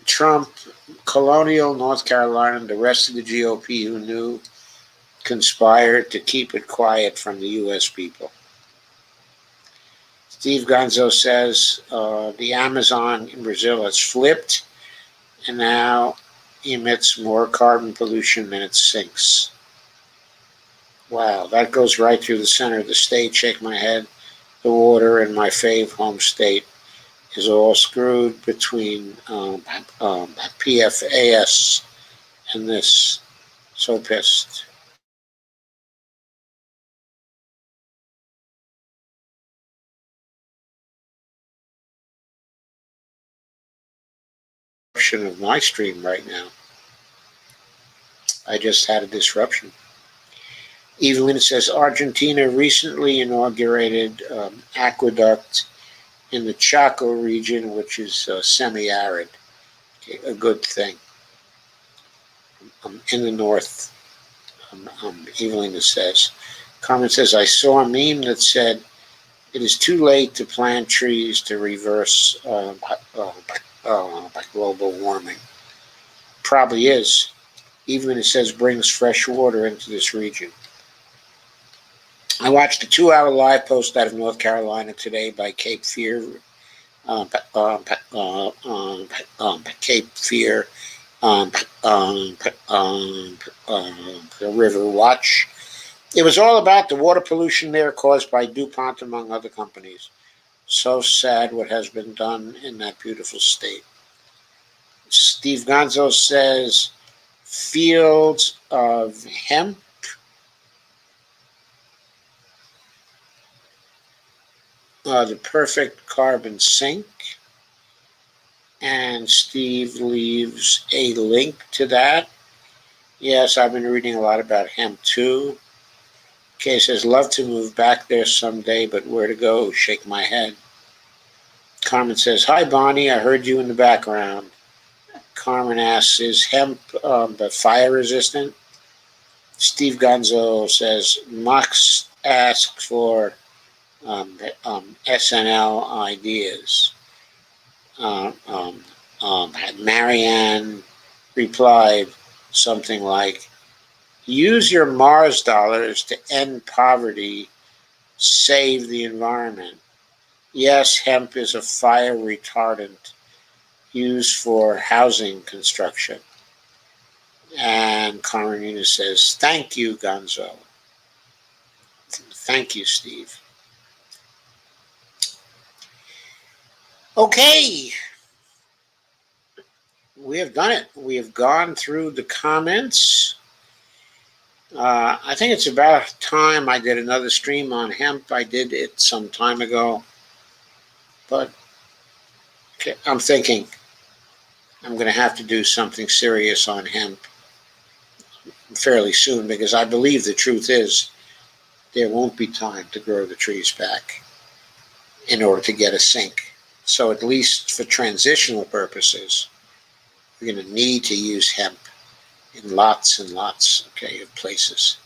Trump, Colonial North Carolina, and the rest of the GOP who knew conspired to keep it quiet from the U.S. people. Steve Gonzo says the Amazon in Brazil has flipped and now emits more carbon pollution than it sinks. Wow, that goes right through the center of the state. Shake my head. The water in my fave home state is all screwed between PFAS and this. So pissed. Of my stream right now. I just had a disruption. Evelyn says Argentina recently inaugurated aqueduct in the Chaco region, which is semi-arid. Okay, a good thing. In the north, Evelyn says. Carmen says, I saw a meme that said, it is too late to plant trees to reverse global warming. Probably is. Even it says brings fresh water into this region. I watched a 2-hour live post out of North Carolina today by Cape Fear, Cape Fear, River Watch. It was all about the water pollution there caused by DuPont, among other companies. So sad what has been done in that beautiful state. Steve Gonzo says fields of hemp. The perfect carbon sink. And Steve leaves a link to that. Yes, I've been reading a lot about hemp too. Kay says, love to move back there someday, but where to go? Shake my head. Carmen says, hi, Bonnie. I heard you in the background. Carmen asks, is hemp fire resistant? Steve Gonzo says, Max asks for SNL ideas. Marianne replied something like, use your Mars dollars to end poverty, save the environment. Yes, hemp is a fire retardant used for housing construction. And Carmenina says, thank you, Gonzo. Thank you, Steve. Okay. We have done it. We have gone through the comments. I think it's about time I did another stream on hemp. I did it some time ago. But okay, I'm thinking I'm going to have to do something serious on hemp fairly soon, because I believe the truth is there won't be time to grow the trees back in order to get a sink. So at least for transitional purposes, we're going to need to use hemp in lots and lots, of places.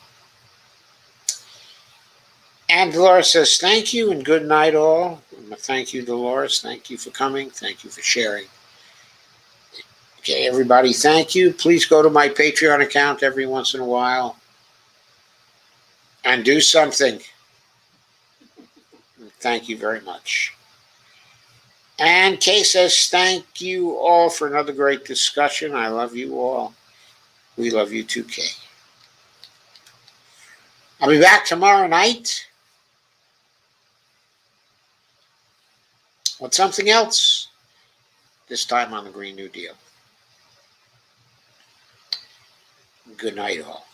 And Dolores says, thank you and good night all. Thank you, Dolores. Thank you for coming. Thank you for sharing. Okay, everybody, thank you. Please go to my Patreon account every once in a while and do something. Thank you very much. And Kay says, thank you all for another great discussion. I love you all. We love you too, Kay. I'll be back tomorrow night with something else, this time on the Green New Deal. Good night, all.